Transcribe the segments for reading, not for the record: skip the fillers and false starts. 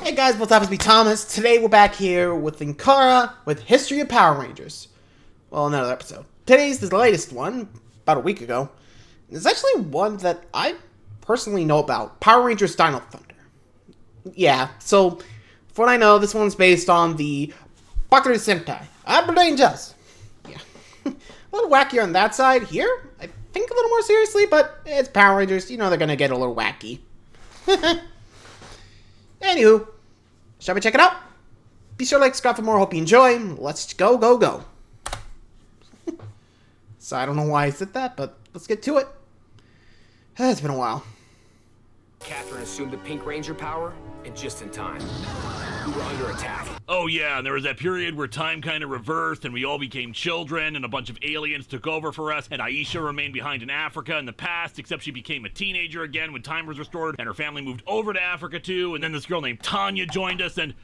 Hey guys, what's up? It's me, Thomas. Today we're back here with Linkara with History of Power Rangers. Well, another episode. Today's the latest one, about a week ago. It's actually one that I personally know about. Power Rangers Dino Thunder. Yeah, so, from what I know, this one's based on the Power Sentai. Power Rangers. Yeah. A little wackier on that side. Here, I think a little more seriously, but it's Power Rangers. You know they're gonna get a little wacky. Anywho, shall we check it out? Be sure to like, subscribe for more. Hope you enjoy. Let's go. So I don't know why I said that, but let's get to it. It's been a while. Catherine assumed the Pink Ranger power, and just in time. We were under attack. Oh yeah, and there was that period where time kind of reversed and we all became children and a bunch of aliens took over for us, and Aisha remained behind in Africa in the past, except she became a teenager again when time was restored, and her family moved over to Africa too, and then this girl named Tanya joined us, and,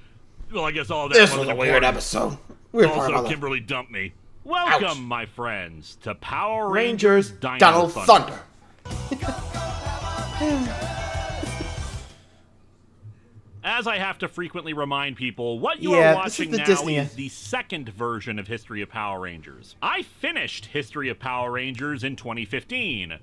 well, I guess all that This was a weird episode. Also, Kimberly dumped me. Welcome, Ouch. My friends, to Power Rangers Dino Dino Thunder. As I have to frequently remind people, what you Yeah, are watching this now is the Disney. is the second version of History of Power Rangers. I finished History of Power Rangers in 2015.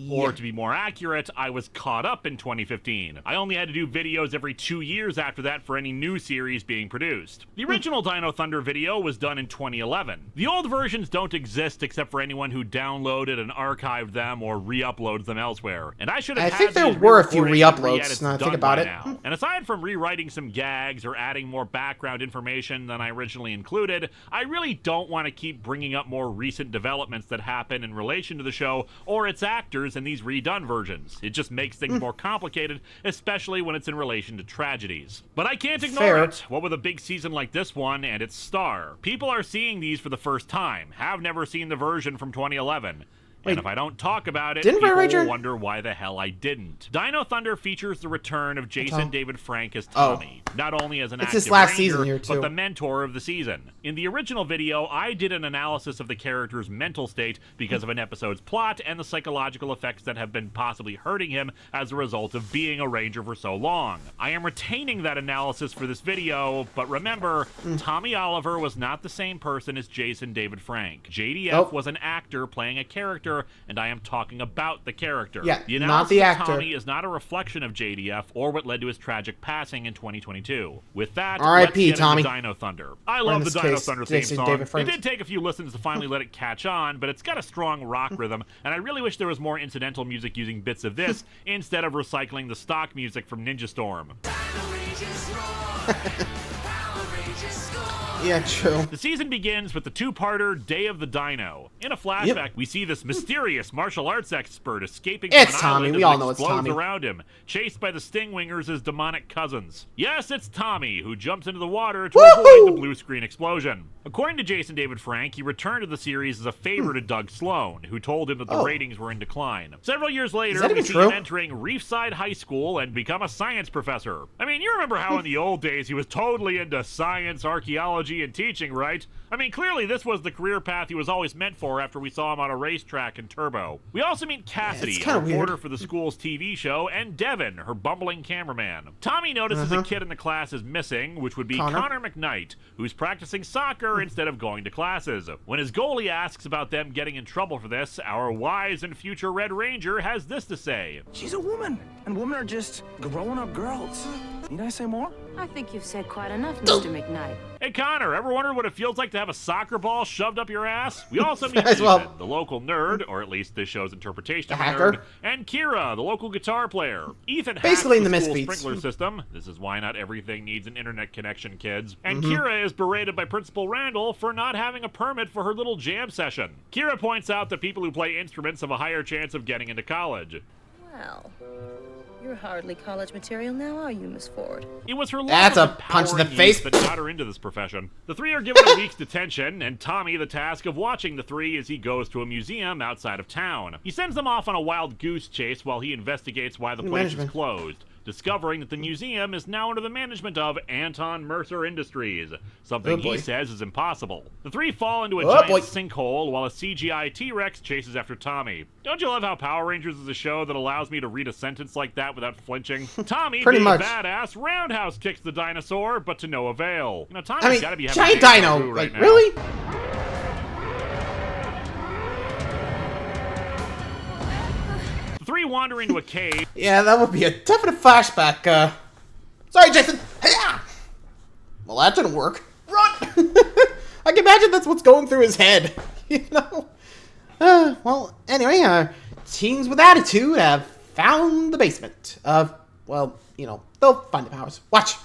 Or to be more accurate, I was caught up in 2015. I only had to do videos every 2 years after that for any new series being produced. The original Dino Thunder video was done in 2011. The old versions don't exist except for anyone who downloaded and archived them or re-uploads them elsewhere. And I should have I think there these were a few re-recordings and re-uploads, re-edits now I think done about by it. now. And aside from rewriting some gags or adding more background information than I originally included, I really don't want to keep bringing up more recent developments that happen in relation to the show or its actors in these redone versions. It just makes things more complicated, especially when it's in relation to tragedies. But I can't ignore Fair. it. What with a big season like this one and its star? People are seeing these for the first time, have never seen the version from 2011. Wait, And if I don't talk about it, didn't people Ranger- will wonder why the hell I didn't. Dino Thunder features the return of Jason Tom? David Frank as Oh. Tommy, not only as an It's active his last ranger, season here, too. but the mentor of the season. In the original video, I did an analysis of the character's mental state because of an episode's plot and the psychological effects that have been possibly hurting him as a result of being a ranger for so long. I am retaining that analysis for this video, but remember, Tommy Oliver was not the same person as Jason David Frank. JDF Nope. was an actor playing a character, and I am talking about the character. Yeah, the not analysis the of actor. Tommy is not a reflection of JDF or what led to his tragic passing in 2022. With that, R.I.P. let's get Tommy. into Dino Thunder. I Or in love the this Dino case, Thunder theme Jason song. David It Frank. did take a few listens to finally let it catch on, but it's got a strong rock rhythm, and I really wish there was more incidental music using bits of this instead of recycling the stock music from Ninja Storm. Yeah, true. The season begins with the two-parter Day of the Dino. In a flashback, we see this mysterious martial arts expert escaping It's from an Tommy. island We as all it know it's explodes Tommy. around him, chased by the Stingwingers as demonic cousins. Yes, it's Tommy, who jumps into the water to Woohoo! avoid the blue screen explosion. According to Jason David Frank, he returned to the series as a favor to Doug Sloan, who told him that the Oh. ratings were in decline. Several years later, that we even see true? him entering Reefside High School and become a science professor. I mean, you remember how in the old days he was totally into science, archaeology, and teaching, right? I mean, clearly this was the career path he was always meant for after we saw him on a racetrack in Turbo. We also meet Cassidy, kinda a reporter weird. for the school's TV show, and Devin, her bumbling cameraman. Tommy notices a kid in the class is missing, which would be Connor McKnight, who's practicing soccer instead of going to classes. When his goalie asks about them getting in trouble for this, our wise and future Red Ranger has this to say. She's a woman, and women are just grown-up girls. Need I say more? I think you've said quite enough, Mr. McKnight. Hey Connor, ever wondered what it feels like to have a soccer ball shoved up your ass? We also meet As well. Ethan, the local nerd, or at least this show's interpretation of a hacker. nerd, and Kira, the local guitar player. Ethan Basically hacks in the school Misfits. sprinkler system. This is why not everything needs an internet connection, kids. And Kira is berated by Principal Randall for not having a permit for her little jam session. Kira points out that people who play instruments have a higher chance of getting into college. Well, you're hardly college material now, are you, Miss Ford? It was her love That's of a punch in the empowering face. youth that got her into this profession. The three are given a week's detention, and Tommy the task of watching the three as he goes to a museum outside of town. He sends them off on a wild goose chase while he investigates why the place is Management. closed. discovering that the museum is now under the management of Anton Mercer Industries, something he says is impossible. The three fall into a giant sinkhole while a CGI T-Rex chases after Tommy. Don't you love how Power Rangers is a show that allows me to read a sentence like that without flinching? Tommy, being a badass, roundhouse kicks the dinosaur, but to no avail. You know, Tommy's gotta be having giant dino, right like, now. really? The three wander into a cave. Yeah, that would be a definite flashback. Sorry, Jason. Well, that didn't work. Run! I can imagine that's what's going through his head. You know? Well, anyway, teens with attitude have found the basement. Well, you know, they'll find the powers. Watch.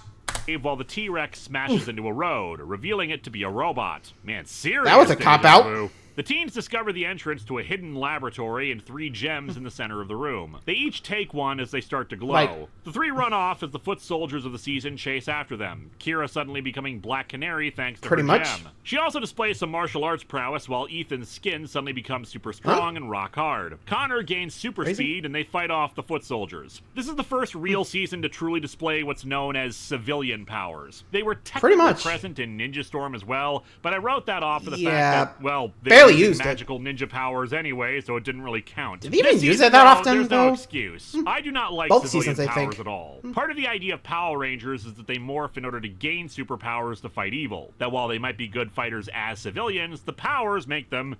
While the T-Rex smashes into a road, revealing it to be a robot. Man, serious. That was a cop-out. The teens discover the entrance to a hidden laboratory and 3 gems in the center of the room. They each take one as they start to glow. Right. The 3 run off as the foot soldiers of the season chase after them, Kira suddenly becoming Black Canary thanks to her gem. She also displays some martial arts prowess while Ethan's skin suddenly becomes super strong and rock hard. Connor gains super speed and they fight off the foot soldiers. This is the first real season to truly display what's known as civilian powers. They were technically present in Ninja Storm as well, but I wrote that off for the fact that, well, they used magical ninja powers anyway, so it didn't really count. Did they even use it that often, there's though? no excuse. I do not like Both civilian seasons, powers at all. Part of the idea of Power Rangers is that they morph in order to gain superpowers to fight evil. That while they might be good fighters as civilians, the powers make them,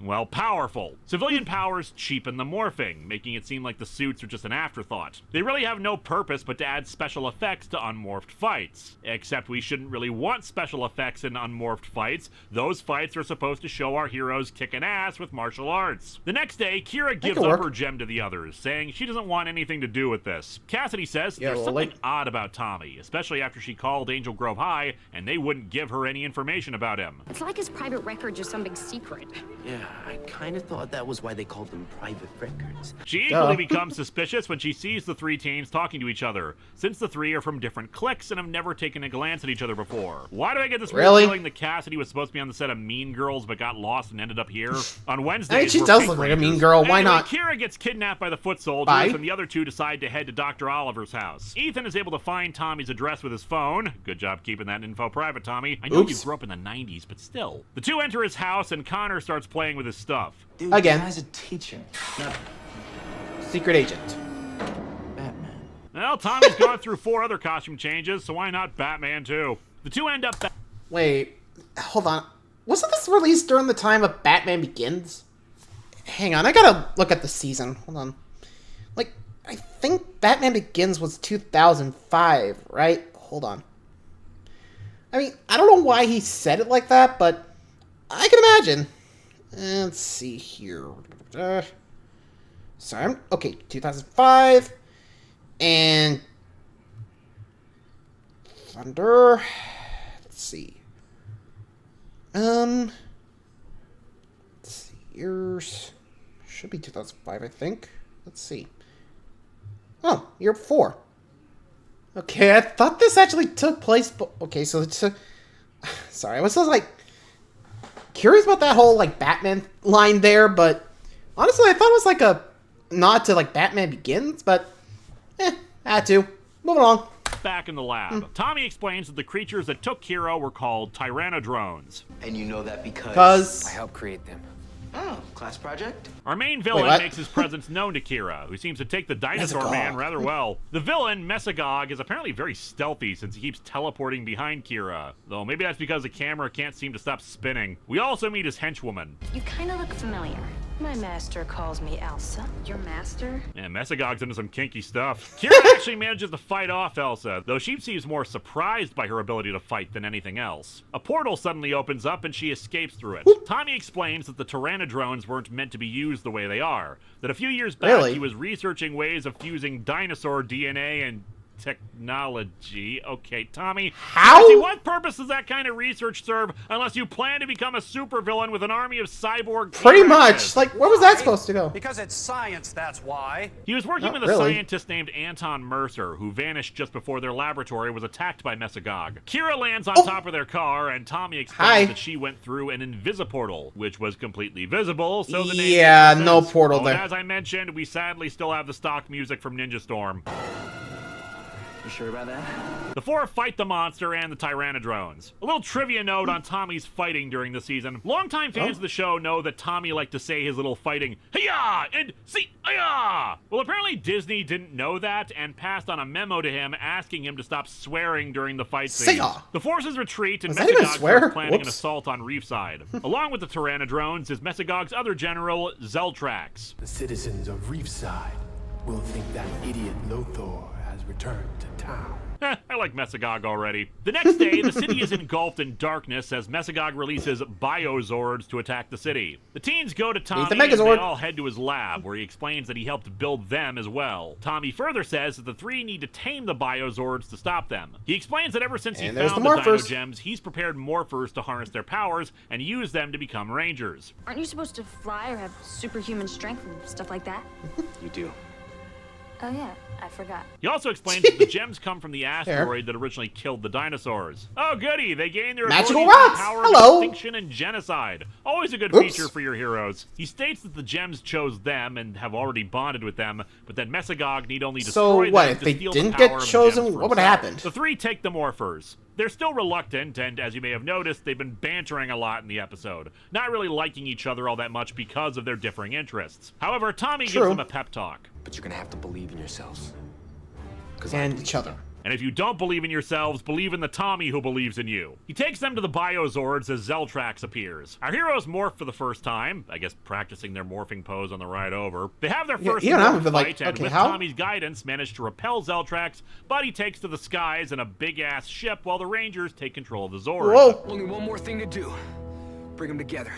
well, powerful. Civilian powers cheapen the morphing, making it seem like the suits are just an afterthought. They really have no purpose but to add special effects to unmorphed fights. Except we shouldn't really want special effects in unmorphed fights. Those fights are supposed to show our heroes kicking ass with martial arts. The next day, Kira gives up her gem to the others, saying she doesn't want anything to do with this. Cassidy says there's something odd about Tommy, especially after she called Angel Grove High and they wouldn't give her any information about him. It's like his private records are some big secret. Yeah, I kind of thought that was why they called them private records. She equally becomes suspicious when she sees the 3 teens talking to each other, since the 3 are from different cliques and have never taken a glance at each other before. Why do I get this weird feeling that Cassidy was supposed to be on the set of Mean Girls but got lost and ended up here? On Wednesdays, I mean, she does look like a mean girl. Why not? Kira gets kidnapped by the foot soldiers, and the other 2 decide to head to Dr. Oliver's house. Ethan is able to find Tommy's address with his phone. Good job keeping that info private, Tommy. I know you grew up in the 90s, but still. The 2 enter his house, and Connor starts playing with his stuff. Dude, again, this guy's a teacher. Not secret agent. Batman. Well, Tommy's gone through 4 other costume changes, so why not Batman too? The 2 end up... Wait, hold on. Wasn't this released during the time of Batman Begins? Hang on, I gotta look at the season. Hold on. Like, I think Batman Begins was 2005, right? Hold on. I mean, I don't know why he said it like that, but I can imagine. Let's see here. Sorry, okay, 2005. And... Thunder... Let's see. Let's see. Years... Should be 2005, I think. Let's see. Oh, year 4. Okay, I thought this actually took place... Okay, so it's... Sorry, I was just like... curious about that whole, like, Batman line there, but... Honestly, I thought it was, like, a nod to, like, Batman Begins, but... had to. Moving on. Back in the lab, Tommy explains that the creatures that took Kira were called Tyrannodrones. And you know that because... I helped create them. Oh, class project? Our main villain makes his presence known to Kira, who seems to take the dinosaur man rather well. The villain, Mesagog, is apparently very stealthy since he keeps teleporting behind Kira, though maybe that's because the camera can't seem to stop spinning. We also meet his henchwoman. You kind of look familiar. My master calls me Elsa. Your master? Yeah, Mesagog's into some kinky stuff. Kira actually manages to fight off Elsa, though she seems more surprised by her ability to fight than anything else. A portal suddenly opens up and she escapes through it. Tommy explains that the Tyrannodrones weren't meant to be used the way they are, that a few years back he was researching ways of fusing dinosaur DNA and technology. Okay, Tommy. How? See, what purpose does that kind of research serve unless you plan to become a supervillain with an army of cyborg Pretty much. Like, where was that supposed to go? Because it's science, that's why. He was working with a scientist named Anton Mercer, who vanished just before their laboratory was attacked by Mesagog. Kira lands on top of their car, and Tommy explains that she went through an invisiportal, which was completely visible, so the name no portal there. And as I mentioned, we sadly still have the stock music from Ninja Storm. You sure about that? The four fight the monster and the Tyrannodrones. A little trivia note on Tommy's fighting during the season. Longtime fans of the show know that Tommy liked to say his little fighting, "Hiya!" and "See, hiya!" Well, apparently Disney didn't know that and passed on a memo to him asking him to stop swearing during the fight scenes. Say-ya. The forces retreat and Was that even Mesogog swear? starts planning an Whoops. assault on Reefside. Along with the Tyrannodrones is Mesogog's other general, Zeltrax. The citizens of Reefside will think that idiot Lothar has returned to town. I like Mesogog already. The next day, the city is engulfed in darkness as Mesogog releases Biozords to attack the city. The teens go to Tommy the and they Megazord. all head to his lab, where he explains that he helped build them as well. Tommy further says that the three need to tame the Biozords to stop them. He explains that ever since he And there's found the the Dino Morphers. Gems, he's prepared Morphers to harness their powers and use them to become Rangers. Aren't you supposed to fly or have superhuman strength and stuff like that? You do. Oh yeah, I forgot. He also explains that the gems come from the asteroid that originally killed the dinosaurs. Oh goody, they gain their Magical abilities through the rocks! power Hello! of extinction and genocide. Always a good Oops. feature for your heroes. He states that the gems chose them and have already bonded with them, but that Mesogog need only So destroy what, them if to they steal didn't the get power of the chosen, gems for what would himself. happen? The three take the Morphers. They're still reluctant, and as you may have noticed, they've been bantering a lot in the episode, not really liking each other all that much because of their differing interests. However, Tommy gives True. them a pep talk. But you're gonna have to believe in yourselves. 'Cause And each other. And if you don't believe in yourselves, believe in the Tommy who believes in you. He takes them to the Biozords as Zeltrax appears. Our heroes morph for the first time, I guess practicing their morphing pose on the ride over. They have their first you and I would morph be like, fight, and okay, with how? Tommy's guidance, manage to repel Zeltrax, but he takes to the skies in a big-ass ship while the Rangers take control of the Zords. Whoa! Only one more thing to do. Bring them together.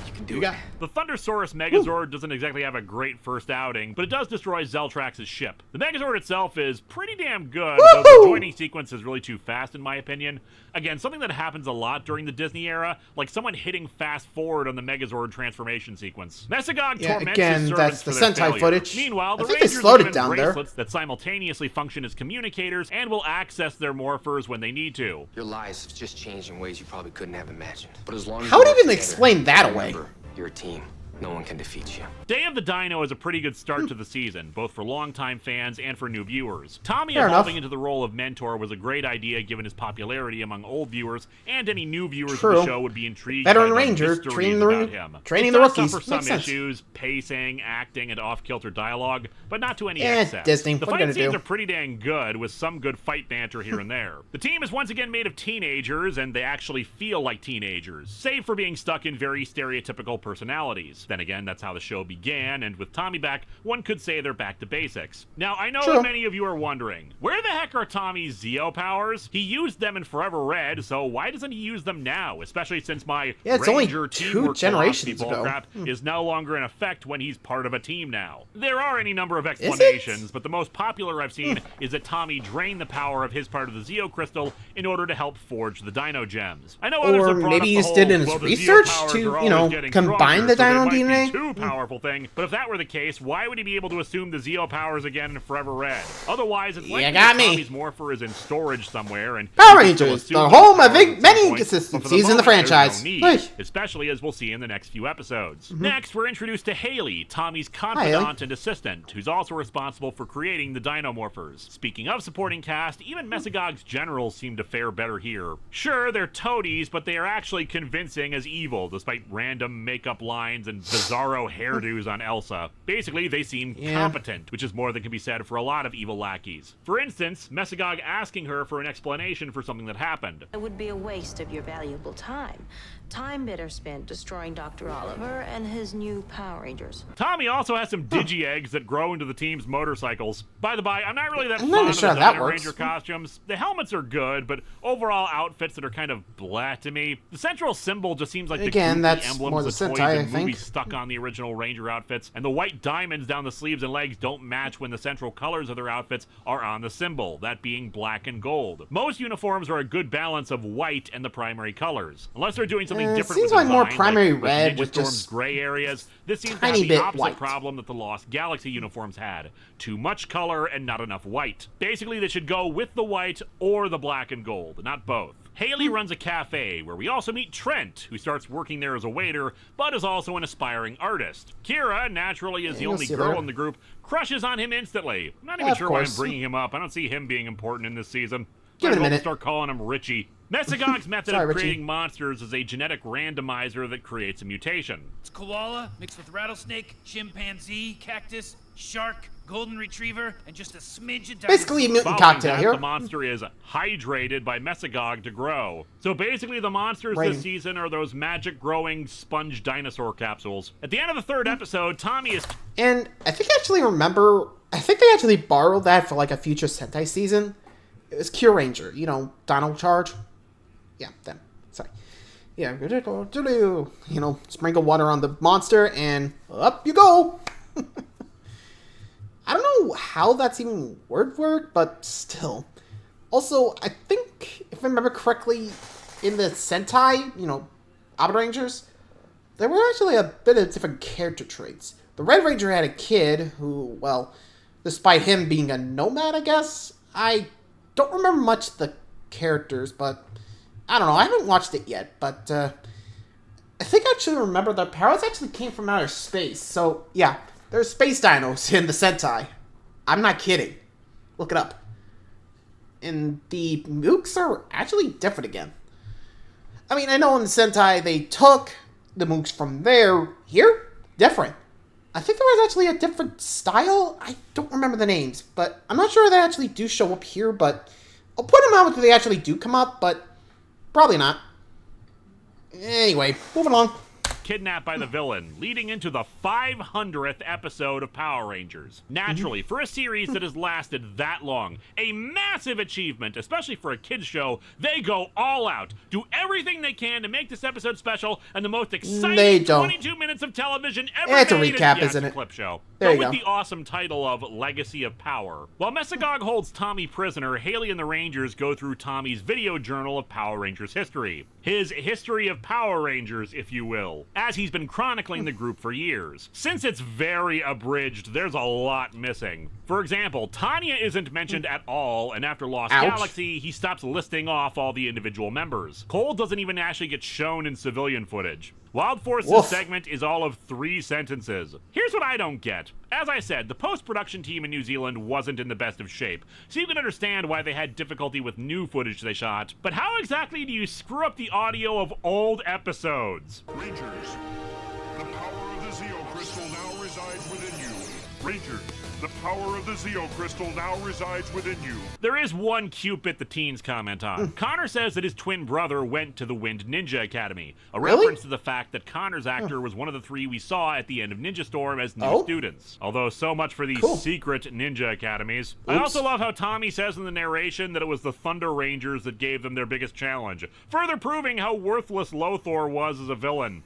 You can do You it. got The Thundersaurus Megazord doesn't exactly have a great first outing, but it does destroy Zeltrax's ship. The Megazord itself is pretty damn good, though the joining sequence is really too fast in my opinion. Again, something that happens a lot during the Disney era, like someone hitting fast forward on the Megazord transformation sequence. Mesogog Yeah, torments again, his that's servants the for their Sentai failure. footage. Meanwhile, the I think they Rangers slowed are it given down there. bracelets that simultaneously function as communicators and will access their morphers when they need to. Your lives have just changed in ways you probably couldn't have imagined. But as long as How you would work even together, explain that away? remember, you're a team. No one can defeat you. Day of the Dino is a pretty good start to the season, both for longtime fans and for new viewers. Tommy Fair evolving enough. into the role of mentor was a great idea given his popularity among old viewers, and any new viewers True. of the show would be intrigued Veteran by the Ranger mysteries training about him. training It the does rookies. suffer some Makes sense. issues, pacing, acting, and off-kilter dialogue, but not to any Eh, excess. Disney, The what are you fight gonna scenes do? are pretty dang good, with some good fight banter here and there. The team is once again made of teenagers, and they actually feel like teenagers, save for being stuck in very stereotypical personalities. Then again, that's how the show began, and with Tommy back, one could say they're back to basics. Now, I know True. that many of you are wondering, where the heck are Tommy's Zeo powers? He used them in Forever Red, so why doesn't he use them now? Especially since my Yeah, it's only Ranger 2 teamwork generations philosophy ago. bullcrap is no longer in effect when he's part of a team now. There are any number of it? explanations, but the most popular I've seen is that Tommy drained the power of his part of the Zeo crystal in order to help forge the Dino Gems. I know others Or have brought maybe up the he just whole, did in his well, the Zeo research powers to, are you always know, getting combine the stronger, Dino so they might DNA? be too powerful thing. But if that were the case, why would he be able to assume the Zeo powers again in Forever Red? Otherwise, it's You likely got that me. Tommy's morpher is in storage somewhere, and Power you can still Rangers, assume the those home of powers at some many point, but for inconsistencies in the moment, there's franchise. no need, Hey. especially as we'll see in the next few episodes. Next, we're introduced to Haley, Tommy's Haley. confidant and assistant, who's also responsible for creating the Dinomorphers. Speaking of supporting cast, even Mesogog's generals seem to fare better here. Sure, they're toadies, but they are actually convincing as evil, despite random makeup lines and bizarro hairdos on Elsa. Basically, they seem competent, which is more than can be said for a lot of evil lackeys. For instance, Mesogog asking her for an explanation for something that happened. It would be a waste of your valuable time. Time better spent destroying Dr. Oliver and his new Power Rangers. Tommy also has some digi-eggs that grow into the team's motorcycles. By the by, I'm not really that I'm fond not of sure the how that Dino works. Ranger costumes. The helmets are good, but overall outfits that are kind of blah to me. The central symbol just seems like Again, the that's goofy more emblems the of toys Sentai, I and movies think. stuck on the original Ranger outfits, and the white diamonds down the sleeves and legs don't match when the central colors of their outfits are on the symbol, that being black and gold. Most uniforms are a good balance of white and the primary colors. Unless they're doing something It different seems with like more design, primary like red Ninja with Storm's just gray areas. This seems to tiny have the bit opposite white. problem that the Lost Galaxy uniforms had. Too much color and not enough white. Basically, they should go with the white or the black and gold, not both. Haley runs a cafe, where we also meet Trent, who starts working there as a waiter, but is also an aspiring artist. Kira, naturally as the only girl in the group, crushes on him instantly. I'm not even sure why I'm bringing him up. I don't see him being important in this season. Give it a minute. Start calling him Richie. Mesogog's method of creating monsters is a genetic randomizer that creates a mutation. It's koala mixed with rattlesnake, chimpanzee, cactus, shark, golden retriever, and just a smidge of dinosaur. Basically a mutant cocktail here. The monster is hydrated by Mesogog to grow. So basically the monsters this season are those magic growing sponge dinosaur capsules. At the end of the third episode, Tommy is... And I think I actually remember, I think they actually borrowed that for like a future Sentai season. It was Cure Ranger, you know, Dino Charge. Yeah, them. Sorry. Yeah, you know, sprinkle water on the monster and up you go. I don't know how that's even word work, but still. Also, I think, if I remember correctly, in the Sentai, you know, Power Rangers, there were actually a bit of different character traits. The Red Ranger had a kid who, well, despite him being a nomad, I guess, I don't remember much of the characters, but I don't know. I haven't watched it yet, but I think I actually remember the powers actually came from outer space. So, yeah, there's space dinos in the Sentai. I'm not kidding. Look it up. And the mooks are actually different again. I mean, I know in the Sentai they took the mooks from there. Here, different. I think there was actually a different style. I don't remember the names, but I'm not sure they actually do show up here, but I'll put them out if they actually do come up, but probably not. Anyway, moving on. Kidnapped by the villain, leading into the 500th episode of Power Rangers. Naturally, for a series that has lasted that long, a massive achievement, especially for a kids show, they go all out, do everything they can to make this episode special and the most exciting 22 minutes of television ever it's a made. recap, isn't it? Clip show. There you with go. The awesome title of Legacy of Power. While Mesogog holds Tommy prisoner, Haley and the Rangers go through Tommy's video journal of Power Rangers history. His history of Power Rangers, if you will, as he's been chronicling the group for years. Since it's very abridged, there's a lot missing. For example, Tanya isn't mentioned at all, and after Lost Galaxy, he stops listing off all the individual members. Cole doesn't even actually get shown in civilian footage. Wild Force's segment is all of 3 sentences. Here's what I don't get. As I said, the post-production team in New Zealand wasn't in the best of shape, so you can understand why they had difficulty with new footage they shot. But how exactly do you screw up the audio of old episodes? Rangers, the power of the Zeo Crystal now resides within you. Rangers, the power of the Zeo Crystal now resides within you. There is one cute bit the teens comment on. Connor says that his twin brother went to the Wind Ninja Academy, a reference to the fact that Connor's actor was one of the 3 we saw at the end of Ninja Storm as new students. Although so much for these secret ninja academies. I also love how Tommy says in the narration that it was the Thunder Rangers that gave them their biggest challenge, further proving how worthless Lothor was as a villain.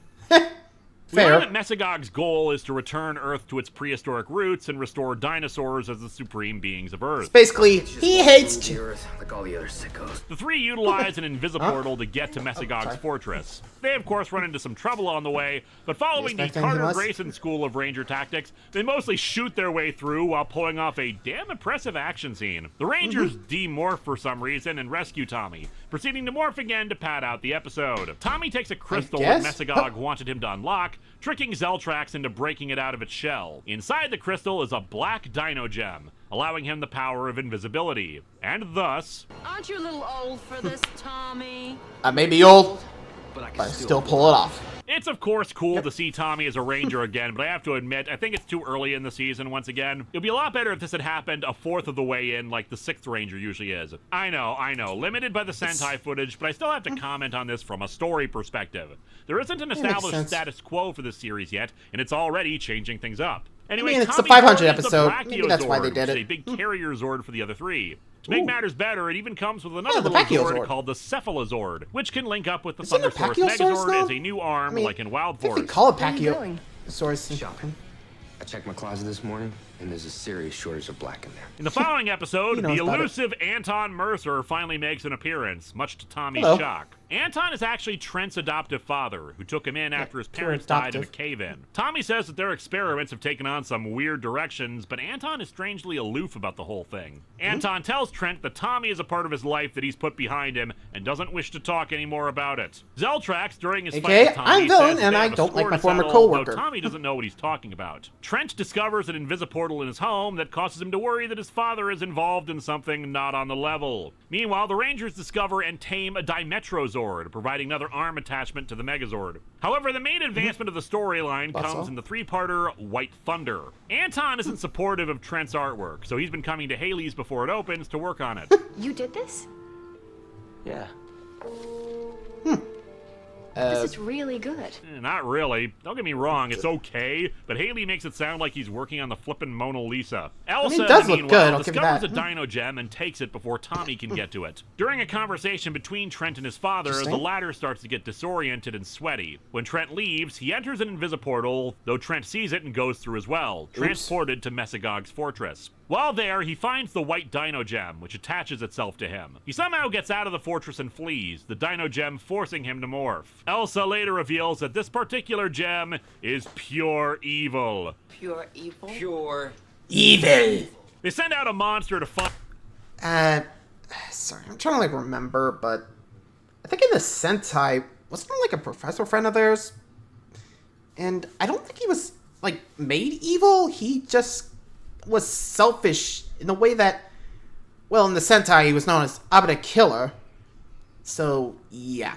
We learn that Mesogog's goal is to return Earth to its prehistoric roots and restore dinosaurs as the supreme beings of Earth. Basically, he hates the Earth like all the other sickos. The 3 utilize an invisiportal to get to Mesogog's fortress. They, of course, run into some trouble on the way, but following the Carter Grayson school of Ranger tactics, they mostly shoot their way through while pulling off a damn impressive action scene. The Rangers demorph for some reason and rescue Tommy, proceeding to morph again to pad out the episode. Tommy takes a crystal that Mesogog wanted him to unlock, tricking Zeltrax into breaking it out of its shell. Inside the crystal is a black dino gem, allowing him the power of invisibility. And thus... Aren't you a little old for this, Tommy? I may be old, but I still pull it off. It's, of course, cool to see Tommy as a Ranger again, but I have to admit, I think it's too early in the season once again. It'd be a lot better if this had happened a 4th of the way in, like the 6th Ranger usually is. I know, limited by the Sentai footage, but I still have to comment on this from a story perspective. There isn't an established status quo for this series yet, and it's already changing things up. Anyway, it's the 500 episode. Maybe that's why they did it. A big carrier Zord for the other 3. To make matters better, it even comes with another little Zord called the Cephalozord, which can link up with the Thunder Source Megazord as a new arm, like in Wild Force. They call it Pachyosaurus. Shopping. I checked my closet this morning. And there's a serious shortage of black in there. In the following episode, He the knows about it. elusive Anton Mercer finally makes an appearance, much to Tommy's Hello. shock. Anton is actually Trent's adoptive father, who took him in after his pure parents died in a adoptive. cave-in. Tommy says that their experiments have taken on some weird directions, but Anton is strangely aloof about the whole thing. Anton tells Trent that Tommy is a part of his life that he's put behind him and doesn't wish to talk anymore about it. Zeltrax, during his fight Okay, with Tommy, I'm villain, says that and they I have a don't like score my to former settle, co-worker. though Tommy doesn't know what he's talking about. Trent discovers an invisiportal in his home that causes him to worry that his father is involved in something not on the level. Meanwhile, the Rangers discover and tame a Dimetrozord, providing another arm attachment to the Megazord. However, the main advancement of the storyline comes in the three-parter White Thunder. Anton isn't supportive of Trent's artwork, so he's been coming to Haley's before it opens to work on it. You did this? Yeah. This is really good. Not really. Don't get me wrong, it's okay, but Haley makes it sound like he's working on the flippin' Mona Lisa. Elsa, it does look meanwhile, good, I'll give you discovers a that. Dino Gem and takes it before Tommy can get to it. During a conversation between Trent and his father, the Interesting. latter starts to get disoriented and sweaty. When Trent leaves, he enters an invisiportal, though Trent sees it and goes through as well, transported to Mesogog's fortress. While there, he finds the white Dino Gem, which attaches itself to him. He somehow gets out of the fortress and flees, the Dino Gem forcing him to morph. Elsa later reveals that this particular gem is pure evil. Pure evil? Pure. Evil. They send out a monster to find... Sorry, I'm trying to, like, remember, but I think in the Sentai, wasn't there, like, a professor friend of theirs? And I don't think he was, like, made evil. He just was selfish in the way that, well, in the Sentai, he was known as Abra Killer. So, yeah.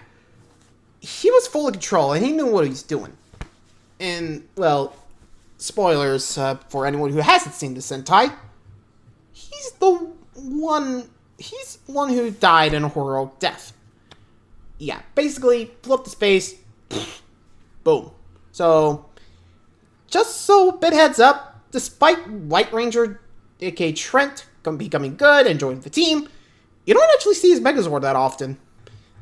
He was full of control, and he knew what he was doing. And, well, spoilers for anyone who hasn't seen the Sentai. He's the one who died in a horrible death. Yeah, basically, flipped the space, boom. So, just so a bit heads up, despite White Ranger, aka Trent, becoming good and joining the team, you don't actually see his Megazord that often.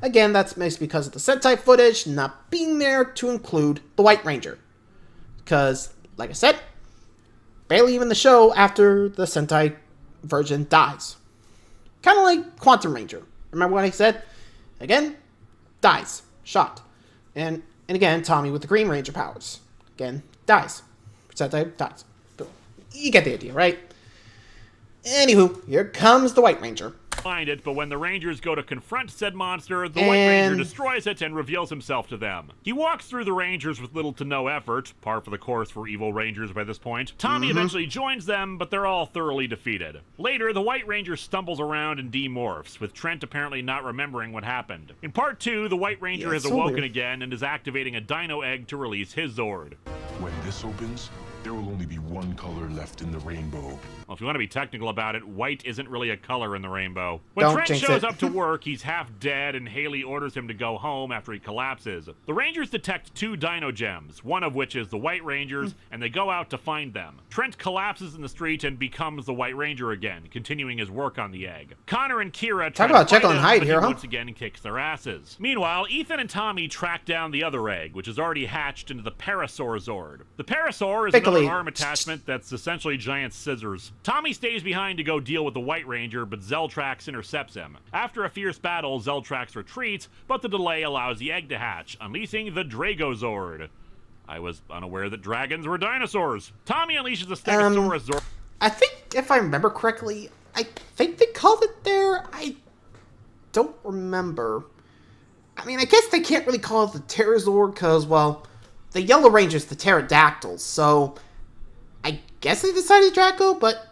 Again, that's mostly because of the Sentai footage not being there to include the White Ranger. Because, like I said, barely even the show after the Sentai version dies. Kind of like Quantum Ranger. Remember what I said? Again, dies. Shot. And again, Tommy with the Green Ranger powers. Again, dies. Sentai dies. You get the idea, right? Anywho, here comes the White Ranger. find it, but when the Rangers go to confront said monster, the White Ranger destroys it and reveals himself to them. He walks through the Rangers with little to no effort, par for the course for evil Rangers by this point. Tommy eventually joins them, but they're all thoroughly defeated. Later, the White Ranger stumbles around and demorphs, with Trent apparently not remembering what happened. In part 2, the White Ranger has awoken again and is activating a Dino Egg to release his Zord. When this opens, there will only be one color left in the rainbow. Well, if you want to be technical about it, white isn't really a color in the rainbow. When Don't Trent jinx shows it. up to work, he's half dead, and Haley orders him to go home after he collapses. The Rangers detect 2 Dino Gems, one of which is the White Ranger's, and they go out to find them. Trent collapses in the street and becomes the White Ranger again, continuing his work on the egg. Connor and Kira try about to fight Jekyll and him, Hyde but here, he huh? once again kicks their asses. Meanwhile, Ethan and Tommy track down the other egg, which is already hatched into the Parasaur Zord. The Parasaur is another Pickly. arm attachment that's essentially giant scissors. Tommy stays behind to go deal with the White Ranger, but Zeltrax intercepts him. After a fierce battle, Zeltrax retreats, but the delay allows the egg to hatch, unleashing the Dragozord. I was unaware that dragons were dinosaurs. Tommy unleashes a Stegosaurus Zord. I think, if I remember correctly, I think they called it there. I don't remember. I mean, I guess they can't really call it the Pterosaur because, well, the Yellow Ranger's the pterodactyls, so I guess they decided Draco, but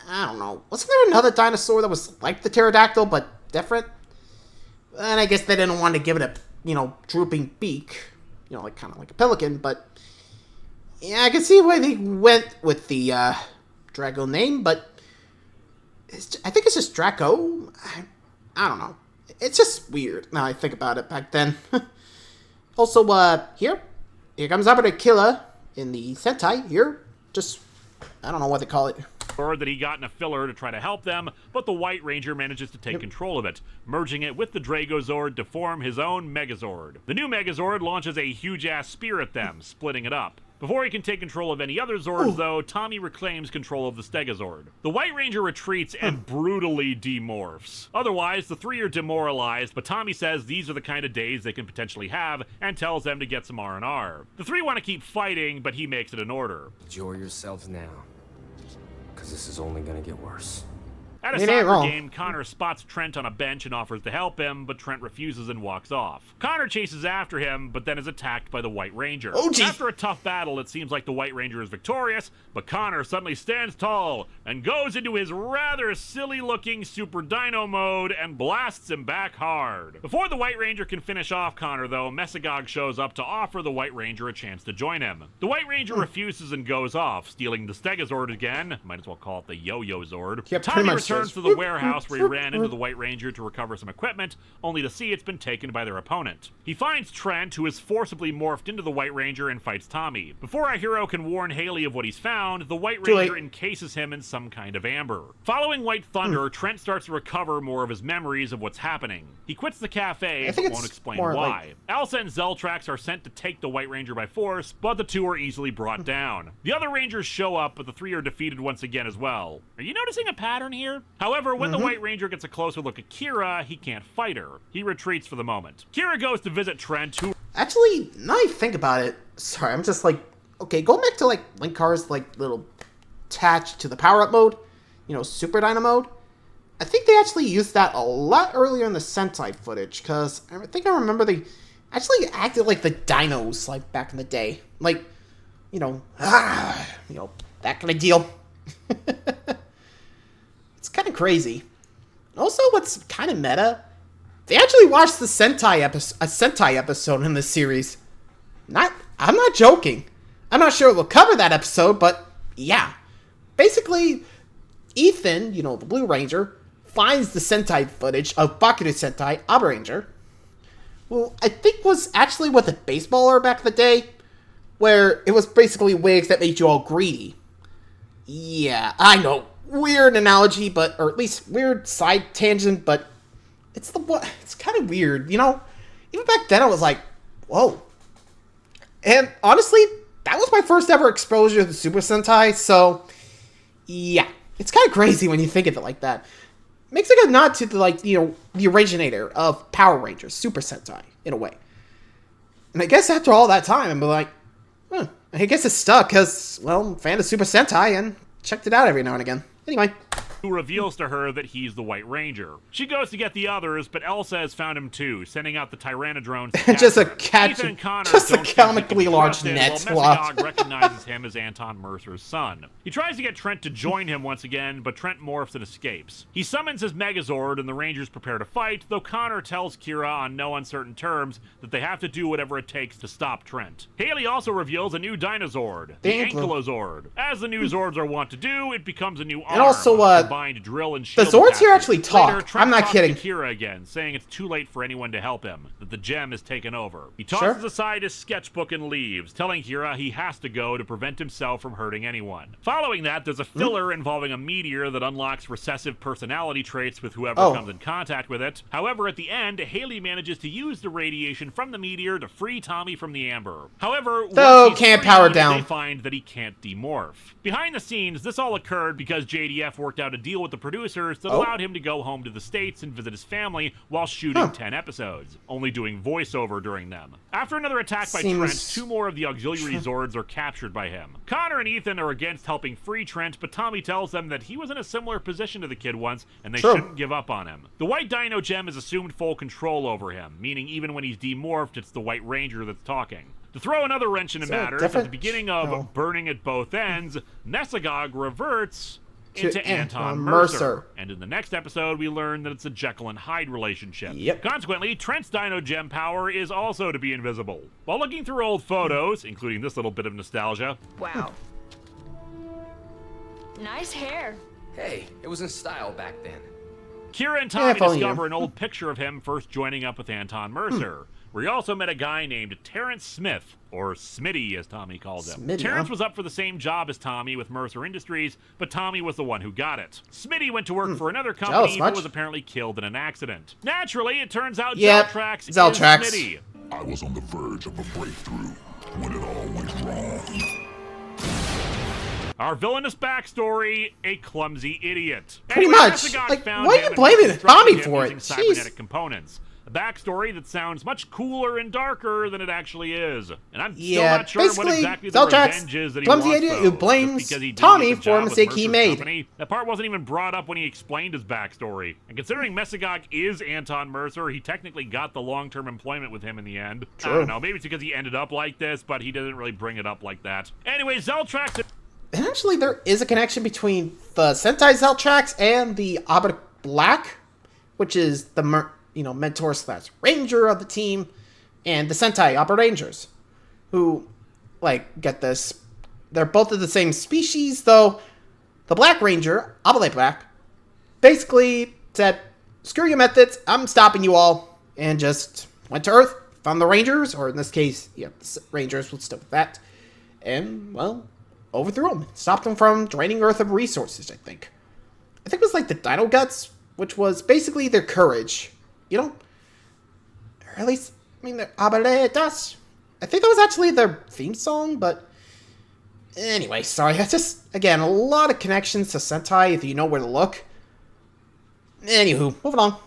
I don't know. Wasn't there another dinosaur that was like the pterodactyl, but different? And I guess they didn't want to give it a, drooping beak. Like kind of like a pelican, but yeah, I can see why they went with the Draco name, but I think it's just Draco. I don't know. It's just weird now I think about it back then. Also, here comes Abra Killer in the Sentai. Here, just, I don't know what they call it. That he got in a filler to try to help them, but the White Ranger manages to take control of it, merging it with the Dragozord to form his own Megazord. The new Megazord launches a huge-ass spear at them, splitting it up. Before he can take control of any other Zords, though, Tommy reclaims control of the Stegazord. The White Ranger retreats and brutally demorphs. Otherwise, the three are demoralized, but Tommy says these are the kind of days they can potentially have, and tells them to get some R&R. The three want to keep fighting, but he makes it an order. Enjoy yourselves now, because this is only gonna get worse. At a soccer game, Connor spots Trent on a bench and offers to help him, but Trent refuses and walks off. Connor chases after him, but then is attacked by the White Ranger. After a tough battle, it seems like the White Ranger is victorious, but Connor suddenly stands tall and goes into his rather silly-looking Super Dino mode and blasts him back hard. Before the White Ranger can finish off Connor, though, Mesagog shows up to offer the White Ranger a chance to join him. The White Ranger refuses and goes off, stealing the Stegazord again. Might as well call it the Yo-Yo Zord. Tommy returns to the warehouse where he ran into the White Ranger to recover some equipment, only to see it's been taken by their opponent. He finds Trent, who is forcibly morphed into the White Ranger, and fights Tommy. Before our hero can warn Haley of what he's found, the White Ranger encases him in some kind of amber. Following White Thunder, Trent starts to recover more of his memories of what's happening. He quits the cafe, but won't explain why. Elsa and Zeltrax are sent to take the White Ranger by force, but the two are easily brought down. The other Rangers show up, but the three are defeated once again as well. Are you noticing a pattern here? However, when the White Ranger gets a closer look at Kira, he can't fight her. He retreats for the moment. Kira goes to visit Trent, who... Actually, now I think about it, sorry, I'm just like, okay, going back to like Linkara's like little attached to the power-up mode, you know, Super Dino mode, I think they actually used that a lot earlier in the Sentai footage, because I think I remember they actually acted like the dinos, like, back in the day. Like, you know, that kind of deal. It's kind of crazy. Also, what's kind of meta, they actually watched the Sentai episode in this series. I'm not joking. I'm not sure we'll cover that episode, but yeah. Basically, Ethan, you know, the Blue Ranger, finds the Sentai footage of Bakudo Sentai Aba Ranger, who I think was actually with a baseballer back in the day, where it was basically wigs that made you all greedy. Yeah, I know. Weird analogy, but, or at least weird side tangent, but it's kind of weird, you know? Even back then I was like, whoa. And honestly, that was my first ever exposure to Super Sentai, so yeah. It's kind of crazy when you think of it like that. Makes a good nod to the, like, you know, the originator of Power Rangers, Super Sentai, in a way. And I guess after all that time, I'm like, I guess it's stuck, because, well, I'm a fan of Super Sentai, and checked it out every now and again. Anyway. Who reveals to her that he's the White Ranger. She goes to get the others, but Elsa has found him too, sending out the Tyrannodrones to just a just a comically large net. While Mesagog recognizes him as Anton Mercer's son. He tries to get Trent to join him once again, but Trent morphs and escapes. He summons his Megazord, and the Rangers prepare to fight, though Connor tells Kira on no uncertain terms that they have to do whatever it takes to stop Trent. Haley also reveals a new Dinozord, the Ankylozord. As the new Zords are wont to do, it becomes a new arm. And also, drill and the Zords here actually talk. Later, I'm not kidding. Kira again, saying it's too late for anyone to help him, that the gem is taken over. He tosses aside his sketchbook and leaves, telling Kira he has to go to prevent himself from hurting anyone. Following that, there's a filler involving a meteor that unlocks recessive personality traits with whoever comes in contact with it. However, at the end, Haley manages to use the radiation from the meteor to free Tommy from the amber. However, once can't power down. They find that he can't demorph. Behind the scenes, this all occurred because JDF worked out a deal with the producers that allowed him to go home to the States and visit his family while shooting 10 episodes, only doing voiceover during them. After another attack by Trent, 2 more of the auxiliary Zords are captured by him. Connor and Ethan are against helping free Trent, but Tommy tells them that he was in a similar position to the kid once, and they shouldn't give up on him. The White Dino Gem has assumed full control over him, meaning even when he's demorphed, it's the White Ranger that's talking. To throw another wrench into matters, at the beginning of Burning at Both Ends, Mesagog reverts into Anton Mercer. And in the next episode, we learn that it's a Jekyll and Hyde relationship. Consequently, Trent's Dino Gem power is also to be invisible. While looking through old photos, including this little bit of nostalgia. Wow. Nice hair. Hey, it was in style back then. Kira and Tommy discover an old picture of him first joining up with Anton Mercer, where he also met a guy named Terrence Smith, or Smitty as Tommy called him. Terrence was up for the same job as Tommy with Mercer Industries, but Tommy was the one who got it. Smitty went to work for another company but was apparently killed in an accident. Naturally, it turns out Zeltrax is Smitty. I was on the verge of a breakthrough. when it all went wrong. Our villainous backstory, a clumsy idiot. Pretty Anyway, much. Messagot Like, found why are him you and blaming reconstructed Tommy him for it? using Jeez. cybernetic components. A backstory that sounds much cooler and darker than it actually is. And I'm still not sure what exactly the revenge is that he clumsy wants, idiot though. who Just blames because he didn't Tommy get the for a job with mistake he Mercer's made. company. That part wasn't even brought up when he explained his backstory. And considering Messagot is Anton Mercer, he technically got the long-term employment with him in the end. True. I don't know, maybe it's because he ended up like this, but he didn't really bring it up like that. Anyway, Zeltrax... And actually, there is a connection between the Sentai Zeltrax and the Abba Black, which is the mentor / ranger of the team, and the Sentai Power Rangers, who, like, get this, they're both of the same species, though the Black Ranger, Abba Black, basically said, screw your methods, I'm stopping you all, and just went to Earth, found the Rangers, or in this case, yeah, the Rangers would stick with that, and, well, overthrew them. Stopped them from draining Earth of resources, I think. I think it was like the Dino Guts, which was basically their courage. You know? Or at least, I mean, their Abaletas. I think that was actually their theme song, but... Anyway, sorry. I just, again, a lot of connections to Sentai if you know where to look. Anywho, moving on.